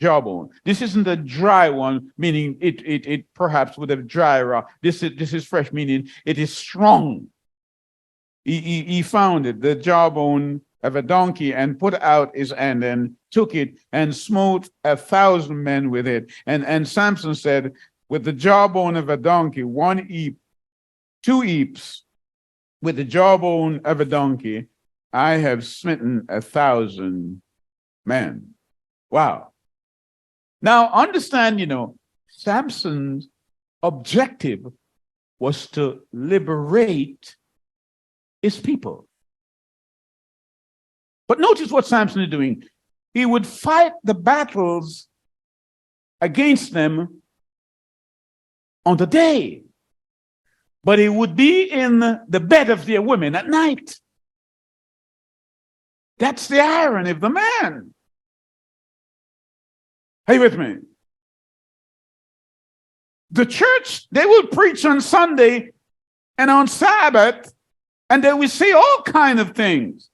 jawbone. This isn't a dry one, meaning it perhaps would have dry raw. This is fresh, meaning it is strong. He found it, the jawbone of a donkey, and put out his hand and took it and smote 1,000 men with it. And Samson said, with the jawbone of a donkey, 1 heap, 2 heaps, with the jawbone of a donkey, I have smitten 1,000 men. Wow. Now understand, Samson's objective was to liberate his people. But notice what Samson is doing. He would fight the battles against them on the day, but he would be in the bed of their women at night. That's the irony of the man. Are you with me? The church, they will preach on Sunday and on Sabbath, and they will say all kinds of things.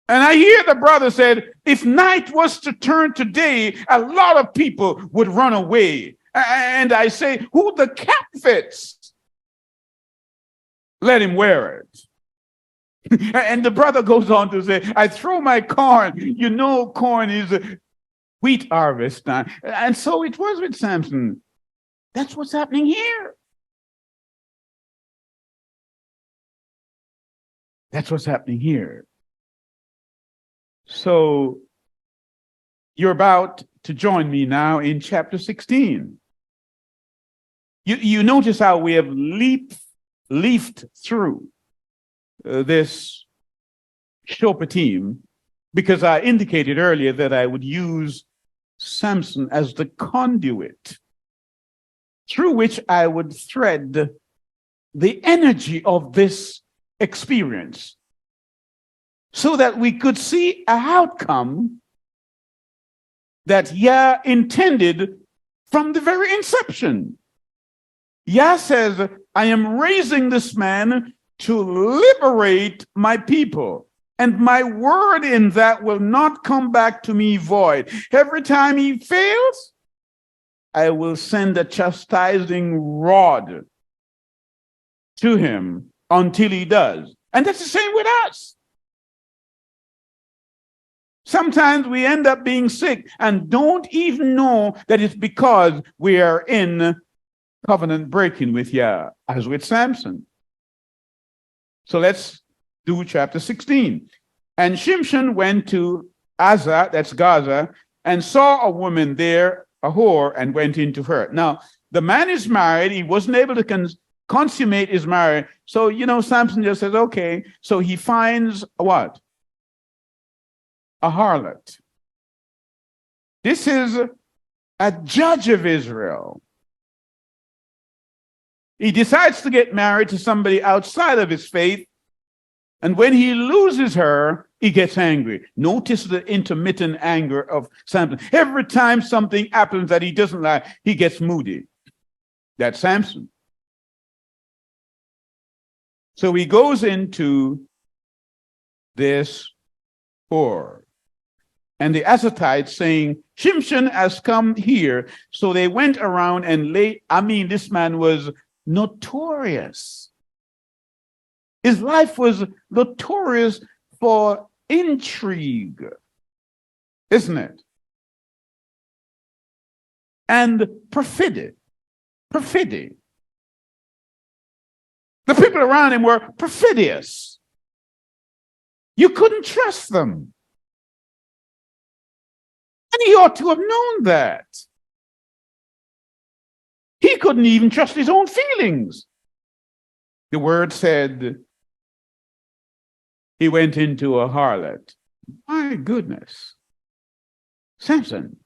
And I hear the brother said, if night was to turn to day, a lot of people would run away. And I say, who the cap fits, let him wear it. And the brother goes on to say, I throw my corn. You know, corn is wheat harvest time. And so it was with Samson. That's what's happening here. That's what's happening here. So you're about to join me now in chapter 16. You notice how we have leafed through this Shopatim, because I indicated earlier that I would use Samson as the conduit through which I would thread the energy of this experience so that we could see an outcome that Yah intended from the very inception. Yah says, I am raising this man to liberate my people, and my word in that will not come back to me void. Every time he fails, I will send a chastising rod to him until he does. And that's the same with us. Sometimes we end up being sick and don't even know that it's because we are in covenant breaking with Yah, as with Samson. So let's do chapter 16. And Shimshon went to Gaza, that's Gaza, and saw a woman there, a whore, and went into her. Now, the man is married. He wasn't able to consummate his marriage. So, Samson just says, okay. So he finds what? A harlot. This is a judge of Israel. He decides to get married to somebody outside of his faith, and when he loses her, he gets angry. Notice the intermittent anger of Samson. Every time something happens that he doesn't like, he gets moody. That's Samson. So he goes into this whore. And the Azatites saying, Shimshon has come here. So they went around and this man was notorious. His life was notorious for intrigue, isn't it? And perfidy. The people around him were perfidious. You couldn't trust them. And he ought to have known that. He couldn't even trust his own feelings. The word said he went into a harlot. My goodness. Samson,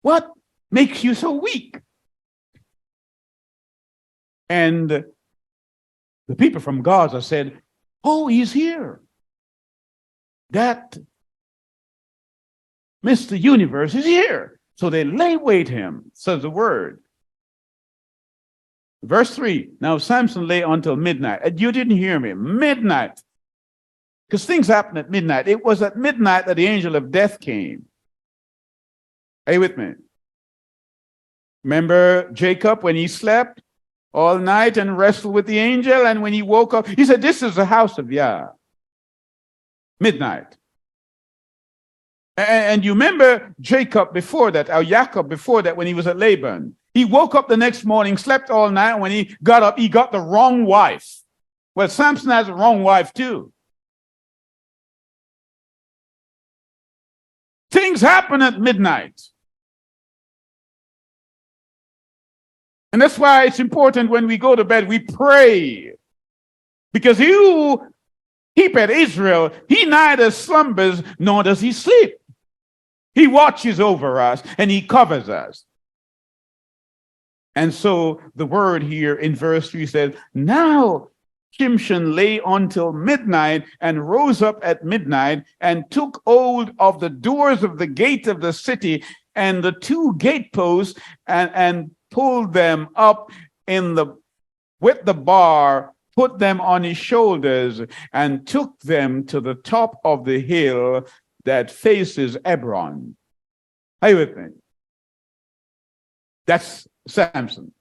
what makes you so weak? And the people from Gaza said, oh, he's here. That Mr. Universe is here. So they lay wait him, says the word. Verse 3, now Samson lay until midnight. And you didn't hear me, midnight. Because things happen at midnight. It was at midnight that the angel of death came. Are you with me? Remember Jacob when he slept all night and wrestled with the angel, and when he woke up, he said, this is the house of Yah. Midnight. And you remember Jacob before that, or Jacob before that, when he was at Laban. He woke up the next morning, slept all night, and when he got up, he got the wrong wife. Well, Samson has a wrong wife too. Things happen at midnight. And that's why it's important when we go to bed, we pray. Because when we go to bed, we pray. Because he who keepeth Israel, he neither slumbers nor does he sleep. He watches over us and he covers us. And so the word here in verse 3 says, now Shimshon lay until midnight and rose up at midnight and took hold of the doors of the gate of the city and the two gateposts and pulled them up with the bar, put them on his shoulders, and took them to the top of the hill that faces Hebron. Are you with me? That's Samson.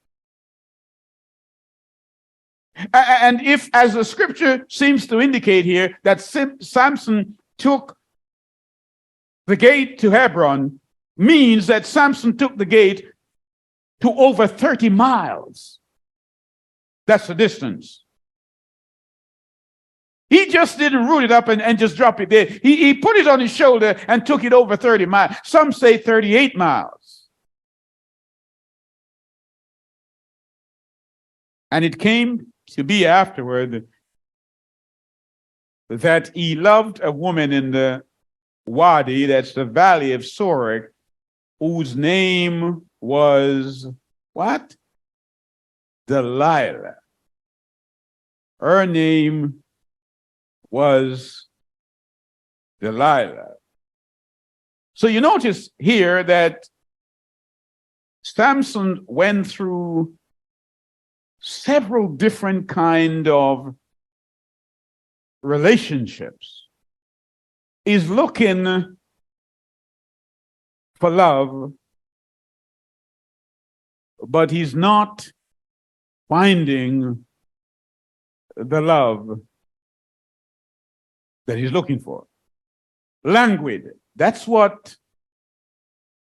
And if, as the scripture seems to indicate here, that Samson took the gate to Hebron, means that Samson took the gate to over 30 miles. That's the distance. He just didn't root it up and just drop it there. He put it on his shoulder and took it over 30 miles. Some say 38 miles. And it came to be afterward that he loved a woman in the Wadi, that's the valley of Sorek, whose name was what? Delilah. Her name was Delilah. So you notice here that Samson went through several different kind of relationships. He's looking for love, but he's not finding the love that he's looking for. Languid, that's what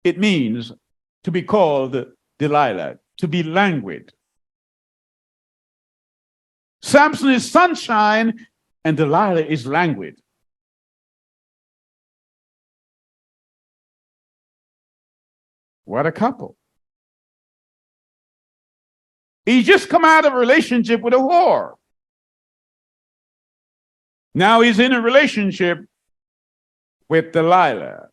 it means to be called Delilah, to be languid. Samson is sunshine and Delilah is languid. What a couple. He just come out of a relationship with a whore. Now he's in a relationship with Delilah.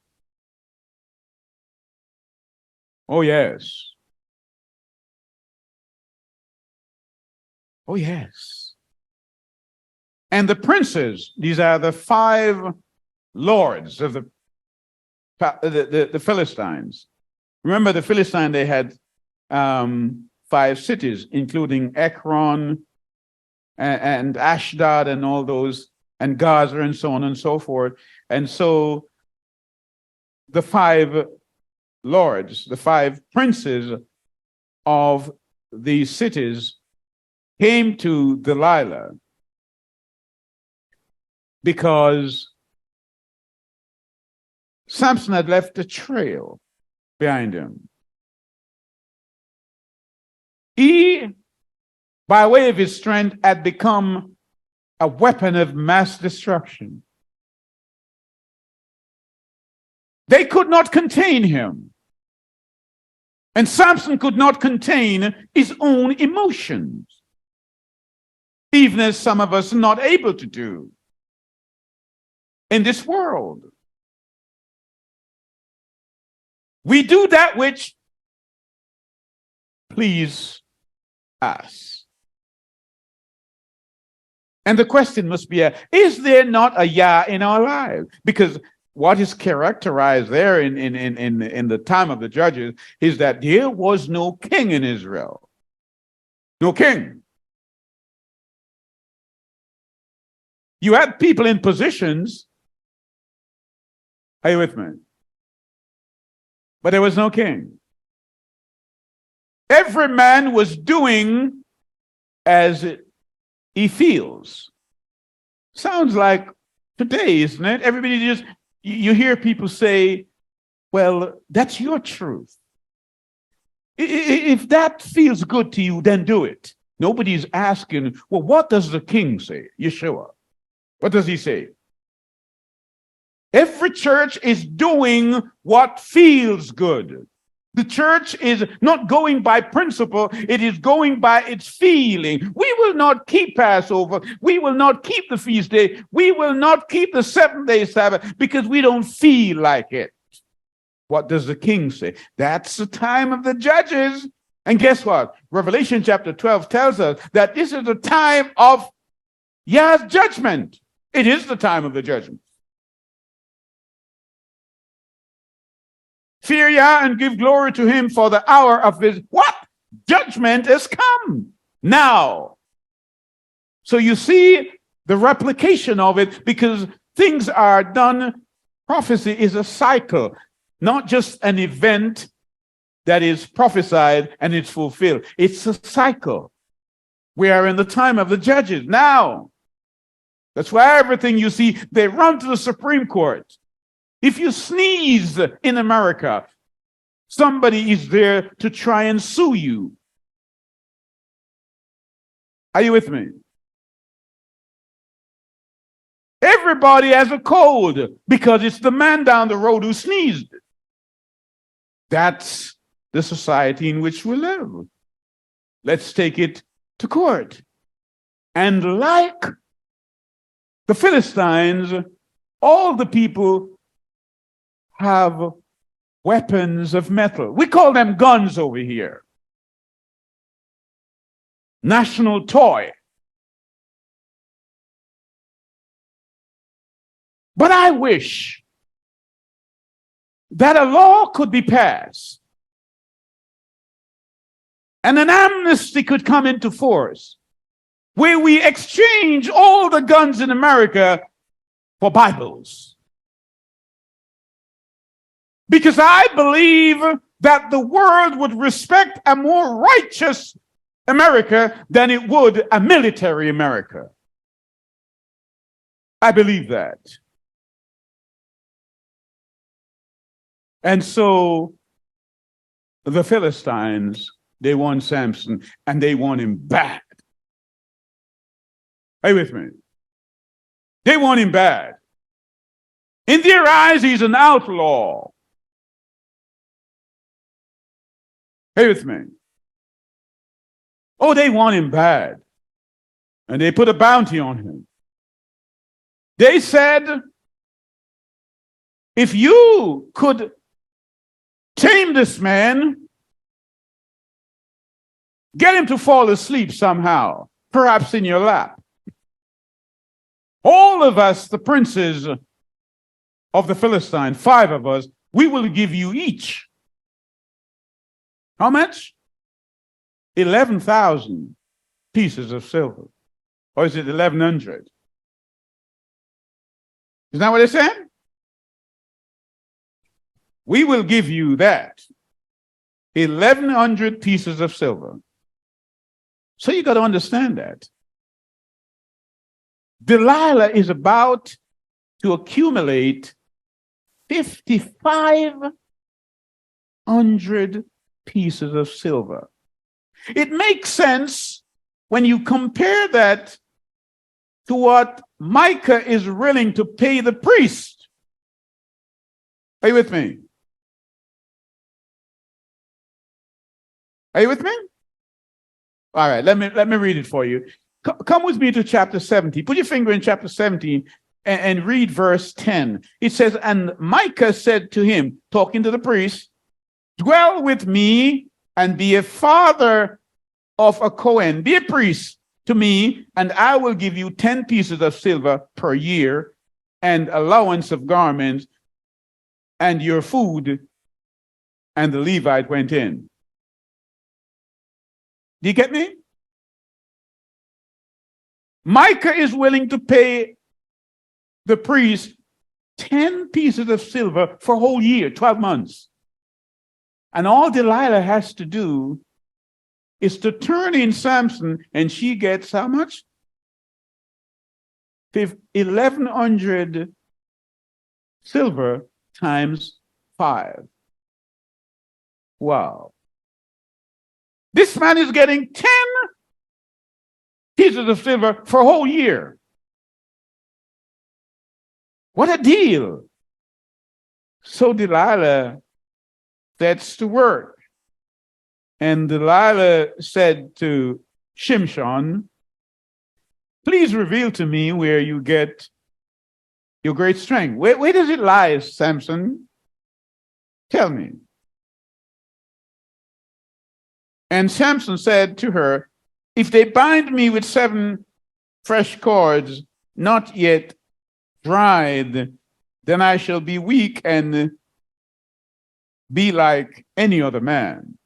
Oh, yes. Oh, yes. And the princes, these are the 5 lords of the Philistines. Remember, the Philistines, they had 5 cities, including Ekron and Ashdod and all those, and Gaza and so on and so forth. And so the 5 lords, the 5 princes of these cities came to Delilah because Samson had left a trail behind him. He, by way of his strength, had become a weapon of mass destruction. They could not contain him. And Samson could not contain his own emotions, even as some of us are not able to do in this world. We do that which please us. And the question must be, is there not a Yah in our lives? Because what is characterized there in the time of the judges is that there was no king in Israel. No king. You had people in positions. Are you with me? But there was no king. Every man was doing as he feels. Sounds like today, isn't it? Everybody just, you hear people say, well, that's your truth. If that feels good to you, then do it. Nobody's asking, well, what does the king say? Yeshua. What does he say? Every church is doing what feels good. The church is not going by principle, it is going by its feeling. We will not keep Passover, we will not keep the feast day, we will not keep the 7-day Sabbath because we don't feel like it. What does the king say? That's the time of the judges. And guess what? Revelation chapter 12 tells us that this is the time of Yah's judgment. It is the time of the judgment. Fear Yah and give glory to him, for the hour of his what? Judgment has come now. So you see the replication of it, because things are done. Prophecy is a cycle, not just an event that is prophesied and it's fulfilled. It's a cycle. We are in the time of the judges now. That's why everything you see, they run to the Supreme Court. If you sneeze in America, somebody is there to try and sue you. Are you with me? Everybody has a code because it's the man down the road who sneezed. That's the society in which we live. Let's take it to court. And like the Philistines, all the people have weapons of metal. We call them guns over here. National toy. But I wish that a law could be passed and an amnesty could come into force where we exchange all the guns in America for Bibles. Because I believe that the world would respect a more righteous America than it would a military America. I believe that. And so the Philistines, they want Samson, and they want him bad. Are you with me? They want him bad. In their eyes, he's an outlaw. Are you with me? Oh, they want him bad. And they put a bounty on him. They said, if you could tame this man, get him to fall asleep somehow, perhaps in your lap. All of us, the princes of the Philistine, 5 of us, we will give you each. How much? 11,000 pieces of silver. Or is it 1,100? Isn't that what they said? We will give you that. 1,100 pieces of silver. So you got to understand that. Delilah is about to accumulate 5,500 pieces of silver. It makes sense when you compare that to what Micah is willing to pay the priest. Are you with me? Are you with me? All right, let me read it for you. Come with me to chapter 17. Put your finger in chapter 17 and read verse 10. It says, and Micah said to him, talking to the priest, dwell with me and be a father of a Cohen, be a priest to me, and I will give you 10 pieces of silver per year and allowance of garments and your food. And the Levite went in. Do you get me? Micah is willing to pay the priest 10 pieces of silver for a whole year, 12 months. And all Delilah has to do is to turn in Samson, and she gets how much? 1,100 silver times 5. Wow. This man is getting 10 pieces of silver for a whole year. What a deal. So Delilah sets to work. And Delilah said to Shimshon, please reveal to me where you get your great strength. Where does it lie, Samson? Tell me. And Samson said to her, if they bind me with 7 fresh cords, not yet dried, then I shall be weak and be like any other man.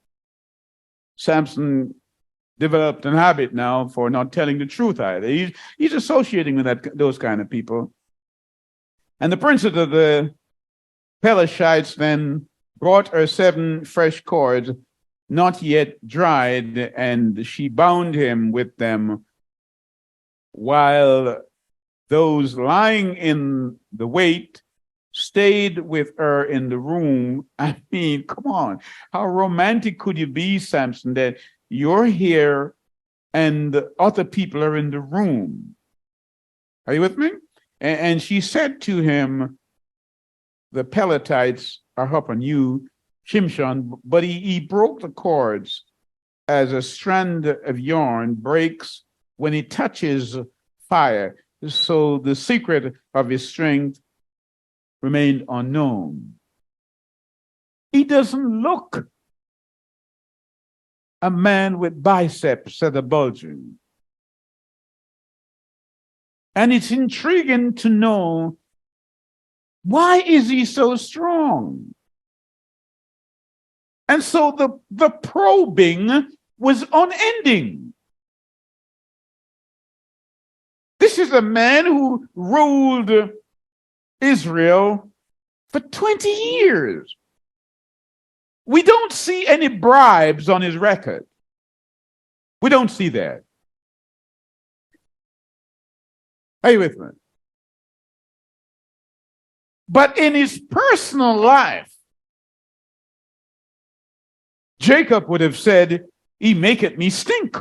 Samson developed an habit now for not telling the truth either. He's associating with those kind of people. And the princess of the Pelishites then brought her 7 fresh cords, not yet dried, and she bound him with them, while those lying in the wait stayed with her in the room. I mean, come on. How romantic could you be, Samson, that you're here and the other people are in the room? Are you with me? And she said to him, the Pelethites are up on you, Shimshon, but he broke the cords as a strand of yarn breaks when he touches fire. So the secret of his strength remained unknown. He doesn't look a man with biceps that are bulging. And it's intriguing to know, why is he so strong? And so the probing was unending. This is a man who ruled Israel for 20 years. We don't see any bribes on his record. We don't see that. Are you with me? But in his personal life, Jacob would have said, he maketh me stink.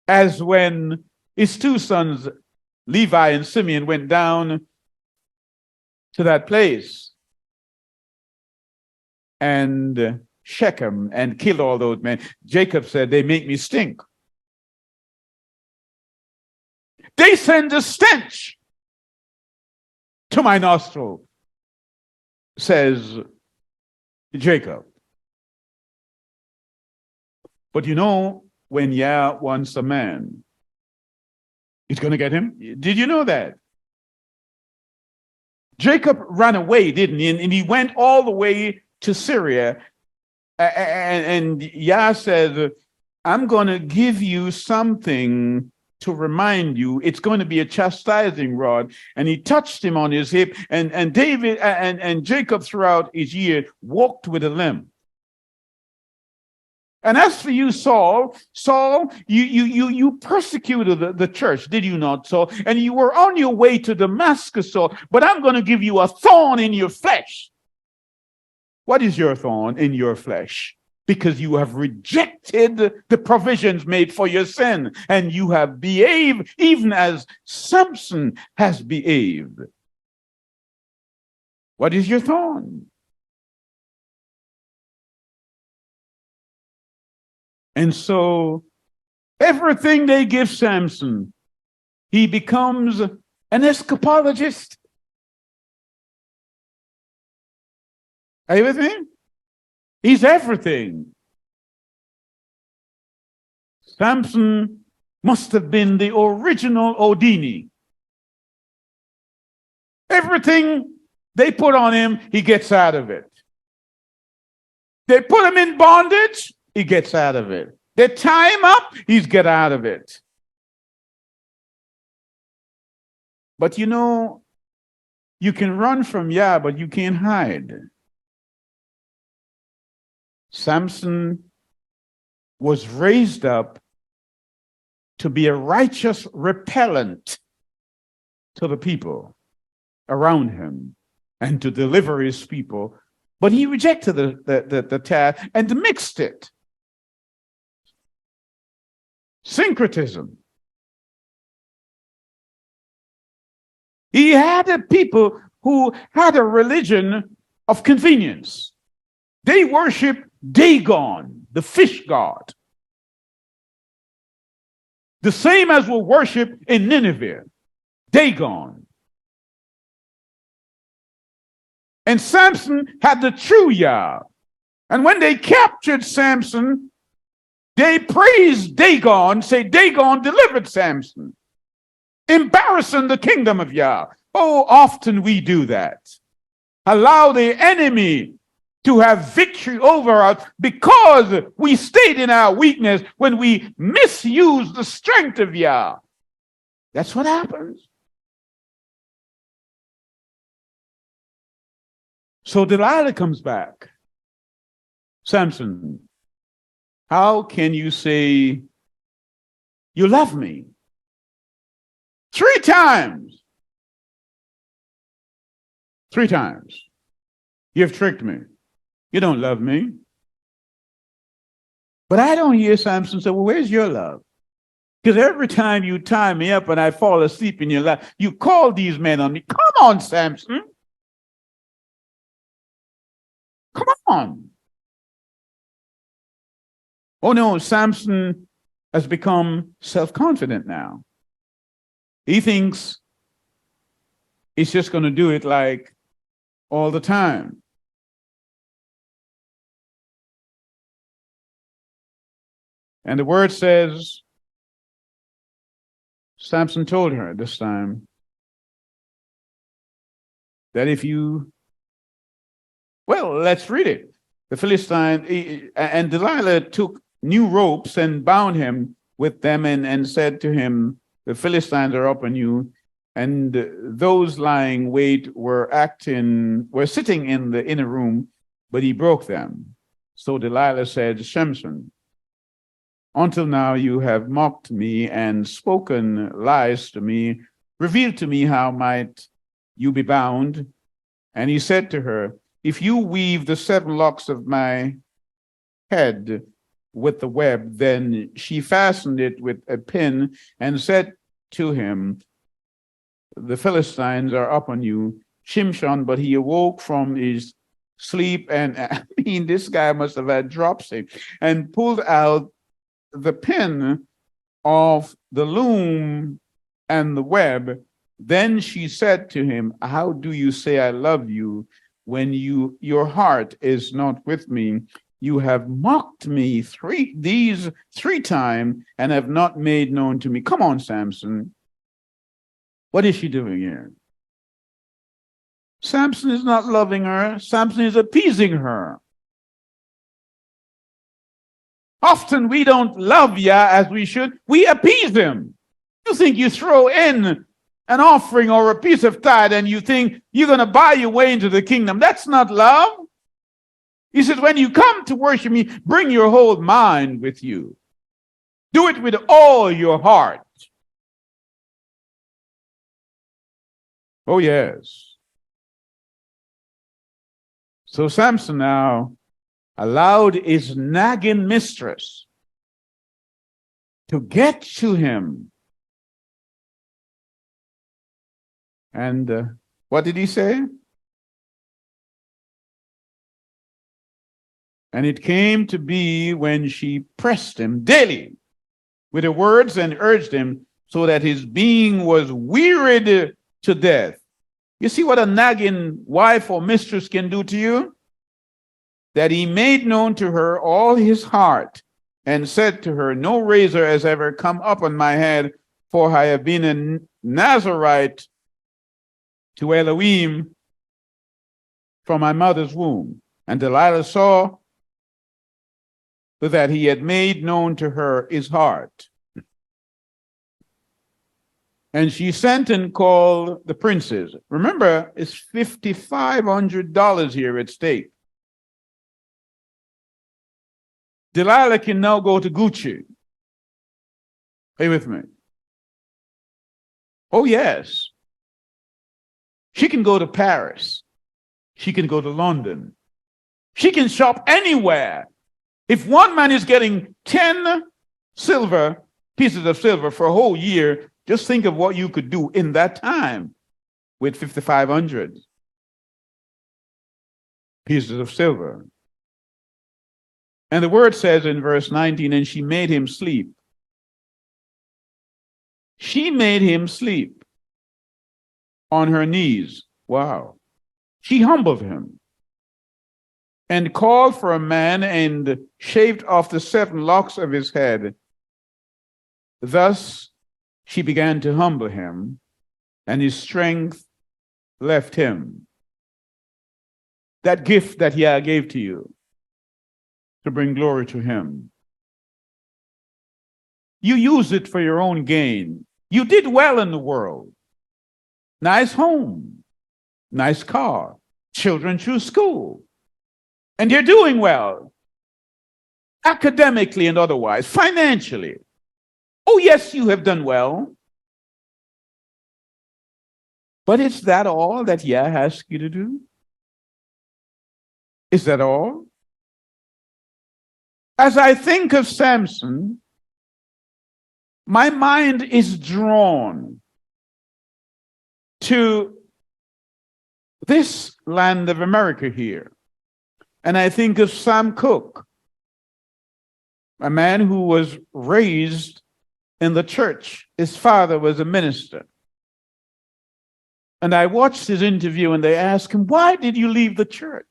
As when his 2 sons, Levi and Simeon, went down to that place and Shechem and killed all those men. Jacob said, they make me stink. They send a stench to my nostril, says Jacob. But you know, when Yah wants a man, he's going to get him. Did you know that? Jacob ran away, didn't he? And he went all the way to Syria. And Yah said, I'm going to give you something to remind you. It's going to be a chastising rod. And he touched him on his hip. And David and Jacob throughout his year walked with a limp. And as for you, Saul, you persecuted the church, did you not, Saul? And you were on your way to Damascus, Saul, but I'm going to give you a thorn in your flesh. What is your thorn in your flesh? Because you have rejected the provisions made for your sin, and you have behaved even as Samson has behaved. What is your thorn? And so everything they give Samson, he becomes an escapologist. Are you with me? He's everything. Samson must have been the original Houdini. Everything they put on him, he gets out of it. They put him in bondage, he gets out of it. They tie him up, he's get out of it. But you know, you can run from Yah, but you can't hide. Samson was raised up to be a righteous repellent to the people around him and to deliver his people. But he rejected the task and mixed it. Syncretism. He had a people who had a religion of convenience. They worship Dagon, the fish god, the same as will worship in Nineveh, Dagon. And Samson had the true Yah. And when they captured Samson, they praised Dagon, say Dagon delivered Samson, embarrassing the kingdom of Yah. Oh, often we do that. Allow the enemy to have victory over us because we stayed in our weakness when we misuse the strength of Yah. That's what happens. So Delilah comes back. Samson, how can you say you love me? 3 times. 3 times. You've tricked me. You don't love me. But I don't hear Samson say, well, where's your love? Because every time you tie me up and I fall asleep in your lap, you call these men on me. Come on, Samson. Come on. Oh, no, Samson has become self-confident now. He thinks he's just going to do it like all the time. And the word says, Samson told her this time that if you, well, let's read it. The Philistine, and Delilah took new ropes and bound him with them and said to him, the Philistines are upon you. And those lying wait were sitting in the inner room, but he broke them. So Delilah said, Samson, until now you have mocked me and spoken lies to me. Reveal to me how might you be bound. And he said to her, if you weave the 7 locks of my head with the web, then she fastened it with a pin and said to him, the Philistines are upon you. Shimshon, but he awoke from his sleep, and I mean, this guy must have had dropsy, and pulled out the pin of the loom and the web. Then she said to him, how do you say I love you when your heart is not with me? You have mocked me 3 times and have not made known to me. Come on, Samson. What is she doing here? Samson is not loving her. Samson is appeasing her. Often we don't love Yah as we should. We appease him. You think you throw in an offering or a piece of tithe and you think you're going to buy your way into the kingdom. That's not love. He says, when you come to worship me, bring your whole mind with you. Do it with all your heart. Oh, yes. So Samson now allowed his nagging mistress to get to him. And what did he say? And it came to be when she pressed him daily with her words and urged him so that his being was wearied to death. You see what a nagging wife or mistress can do to you? That he made known to her all his heart and said to her, no razor has ever come up on my head, for I have been a Nazarite to Elohim from my mother's womb. And Delilah saw that he had made known to her his heart. And she sent and called the princes. Remember, it's $5,500 here at stake. Delilah can now go to Gucci. Are you with me? Oh, yes. She can go to Paris. She can go to London. She can shop anywhere. If one man is getting 10 pieces of silver for a whole year, just think of what you could do in that time with 5,500. pieces of silver. And the word says in verse 19, and she made him sleep. She made him sleep on her knees. Wow. She humbled him and called for a man and shaved off the 7 locks of his head. Thus she began to humble him, and his strength left him. That gift that Yah gave to you to bring glory to him, you use it for your own gain. You did well in the world. Nice home, nice car, children through school. And you're doing well, academically and otherwise, financially. Oh, yes, you have done well. But is that all that Yah asks you to do? Is that all? As I think of Samson, my mind is drawn to this land of America here. And I think of Sam Cooke, a man who was raised in the church. His father was a minister. And I watched his interview, and they asked him, why did you leave the church?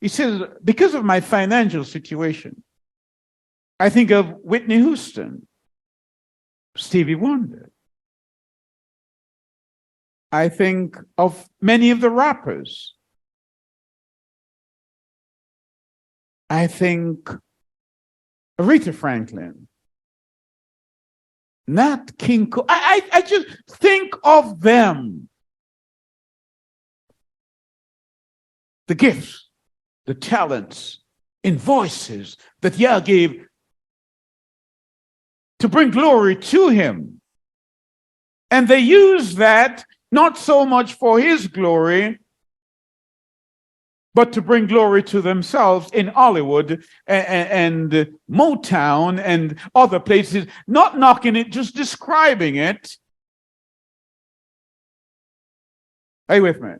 He says, because of my financial situation. I think of Whitney Houston, Stevie Wonder. I think of many of the rappers. I think Aretha Franklin, Nat King Cole. I just think of them. The gifts, the talents, in voices that Yah gave to bring glory to him. And they use that not so much for his glory, but to bring glory to themselves in Hollywood and Motown and other places, not knocking it, just describing it. Are you with me?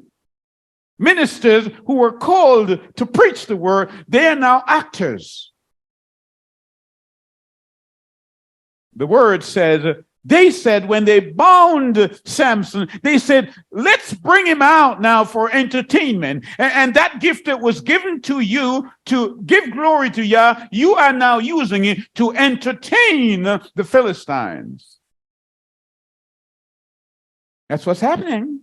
Ministers who were called to preach the word, they are now actors. The word says, they said when they bound Samson, they said, let's bring him out now for entertainment. And that gift that was given to you to give glory to Yah, you are now using it to entertain the Philistines. That's what's happening.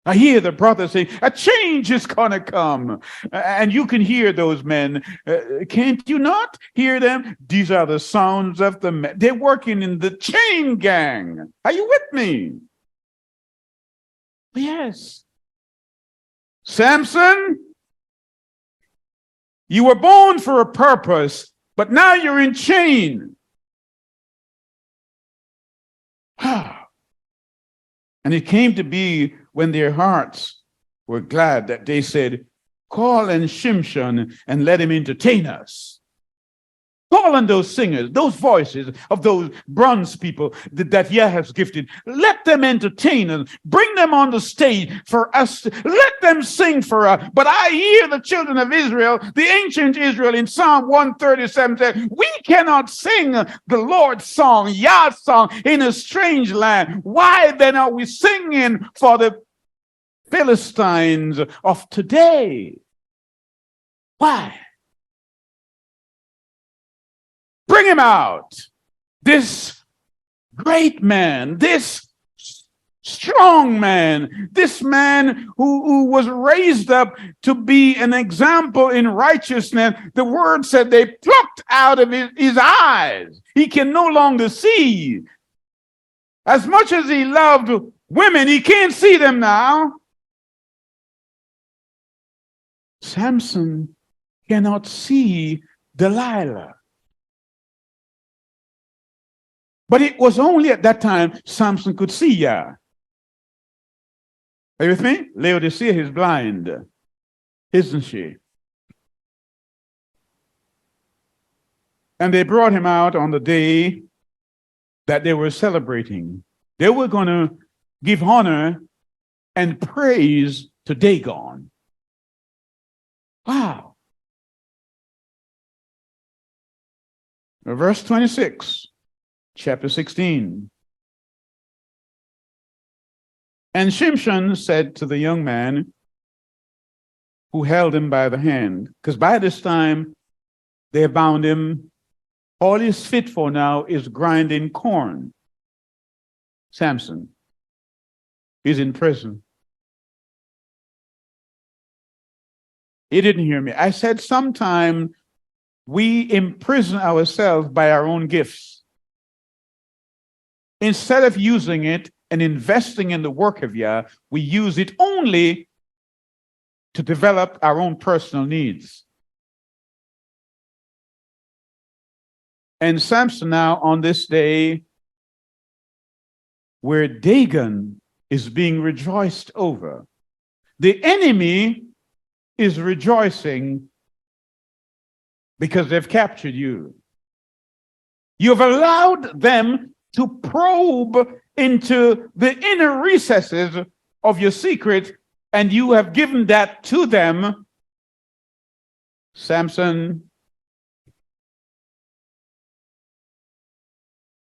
I hear the brother saying, a change is going to come. And you can hear those men. Can't you not hear them? These are the sounds of the men. They're working in the chain gang. Are you with me? Yes. Samson, you were born for a purpose, but now you're in chain. And it came to be when their hearts were glad that they said, call in Shimshon and let him entertain us. Call on those singers, those voices of those bronze people that Yah has gifted. Let them entertain us. Bring them on the stage for us. Let them sing for us. But I hear the children of Israel, the ancient Israel in Psalm 137 say, we cannot sing the Lord's song, Yah's song in a strange land. Why then are we singing for the Philistines of today? Why? Bring him out. This great man, this strong man, this man who was raised up to be an example in righteousness. The word said they plucked out of his eyes. He can no longer see. As much as he loved women, he can't see them now. Samson cannot see Delilah. But it was only at that time Samson could see Yah. Are you with me? Laodicea is blind, isn't she? And they brought him out on the day that they were celebrating. They were going to give honor and praise to Dagon. Wow. Verse 26, chapter 16. And Shimshon said to the young man who held him by the hand, because by this time they have bound him. All he's fit for now is grinding corn. Samson is in prison. He didn't hear me. I said sometimes we imprison ourselves by our own gifts. Instead of using it and investing in the work of Yah, we use it only to develop our own personal needs. And Samson now on this day, where Dagon is being rejoiced over, the enemy is rejoicing because they've captured you. You've allowed them to probe into the inner recesses of your secret, and you have given that to them. Samson,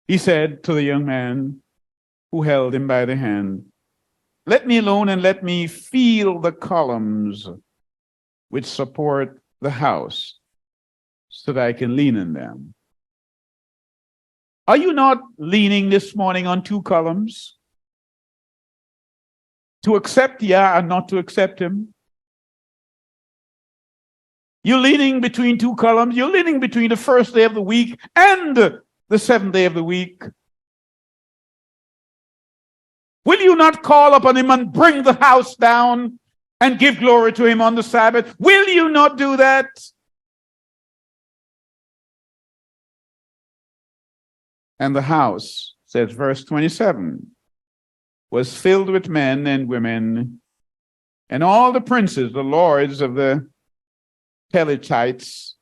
he said to the young man who held him by the hand, let me alone and let me feel the columns which support the house so that I can lean in them. Are you not leaning this morning on two columns? To accept Yah and not to accept him? You're leaning between two columns. You're leaning between the first day of the week and the seventh day of the week. Will you not call upon him and bring the house down and give glory to him on the Sabbath? Will you not do that? And the house, says verse 27, was filled with men and women, and all the princes, the lords of the Pelethites,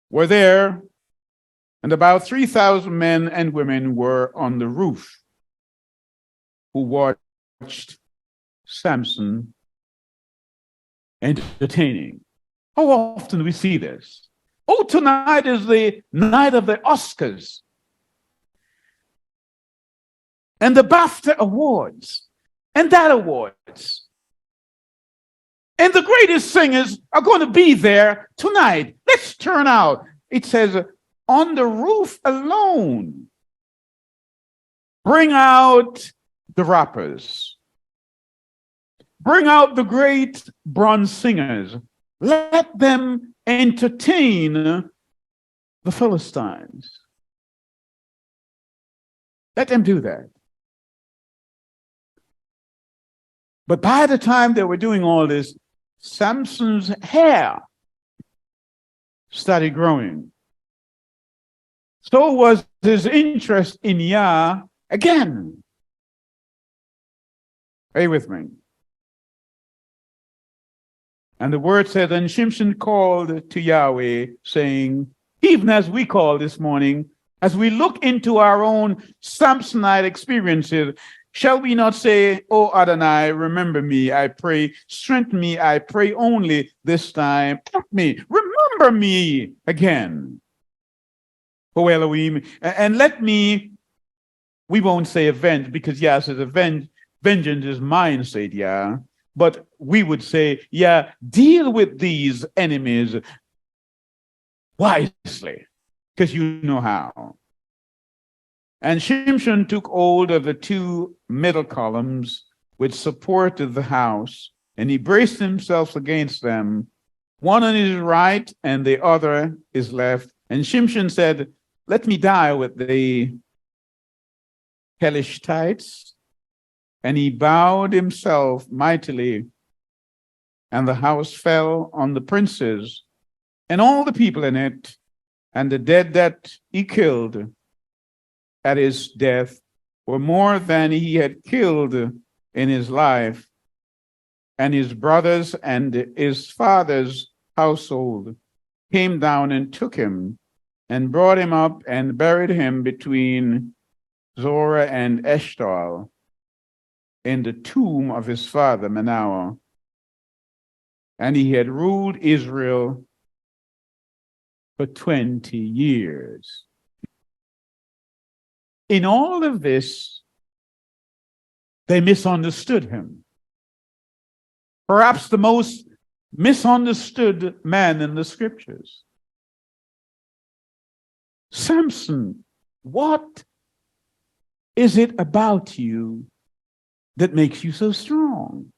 were there, and about 3,000 men and women were on the roof, who watched Samson entertaining. How often do we see this? Oh, tonight is the night of the Oscars and the BAFTA awards and that awards. And the greatest singers are going to be there tonight. Let's turn out. It says, on the roof alone, bring out the rappers. Bring out the great bronze singers. Let them entertain the Philistines. Let them do that. But by the time they were doing all this, Samson's hair started growing. So was his interest in Yah again. Are you with me? And the word said, and Shimshon called to Yahweh, saying, even as we call this morning, as we look into our own Samsonite experiences, shall we not say, O Adonai, remember me, I pray, strengthen me, I pray only this time, help me, remember me again. O Elohim, and let me, we won't say avenge, because Yah says vengeance is mine, said Yah. But we would say, yeah, deal with these enemies wisely, because you know how. And Shimshon took hold of the two middle columns which supported the house, and he braced himself against them, one on his right and the other his left. And Shimshon said, let me die with the Pelishtites. And he bowed himself mightily, and the house fell on the princes and all the people in it, and the dead that he killed at his death were more than he had killed in his life. And his brothers and his father's household came down and took him and brought him up and buried him between Zorah and Eshtaol, in the tomb of his father Manoah. and he had ruled Israel for 20 years. In all of this, they misunderstood him. Perhaps the most misunderstood man in the scriptures. Samson, what is it about you that makes you so strong?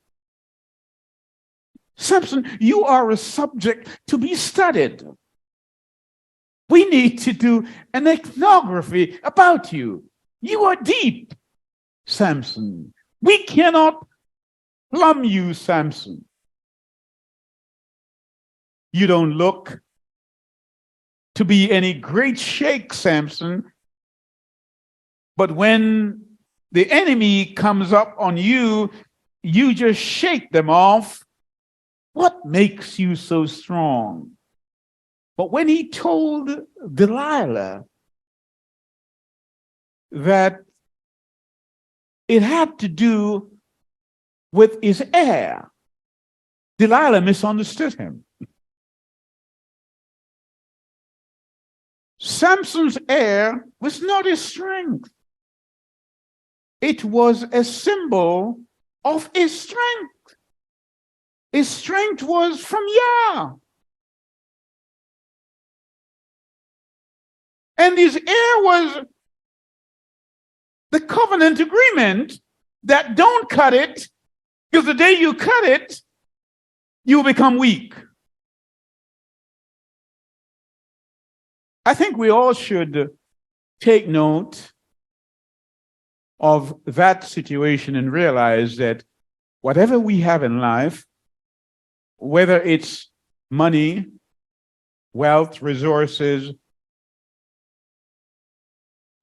Samson, you are a subject to be studied. We need to do an ethnography about you. You are deep, Samson. We cannot plumb you, Samson. You don't look to be any great shake, Samson. But when the enemy comes up on you, you just shake them off. What makes you so strong? But when he told Delilah that it had to do with his hair, Delilah misunderstood him. Samson's hair was not his strength. It was a symbol of his strength. His strength was from Yah. And his hair was the covenant agreement that don't cut it, because the day you cut it, you will become weak. I think we all should take note of that situation and realize that whatever we have in life, whether it's money, wealth, resources,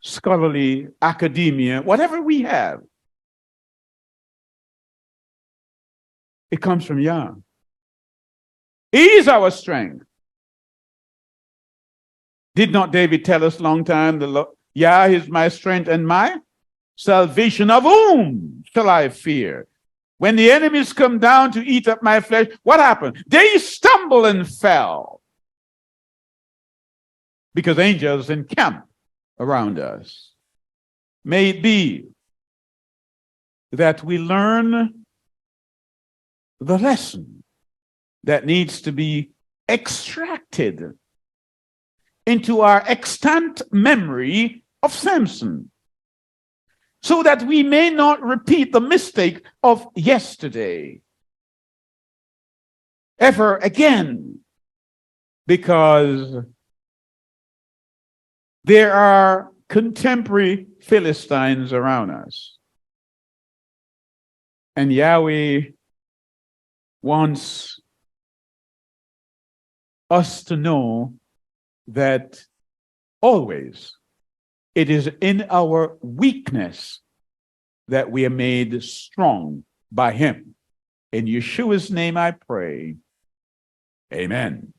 scholarly academia, whatever we have, it comes from Yah. He is our strength. Did not David tell us long time, Yah is my strength and my salvation, of whom shall I fear? When the enemies come down to eat up my flesh, what happened? They stumbled and fell, because angels encamp around us. May it be that we learn the lesson that needs to be extracted into our extant memory of Samson, so that we may not repeat the mistake of yesterday ever again, because there are contemporary Philistines around us. And Yahweh wants us to know that always it is in our weakness that we are made strong by him. In Yeshua's name I pray. Amen.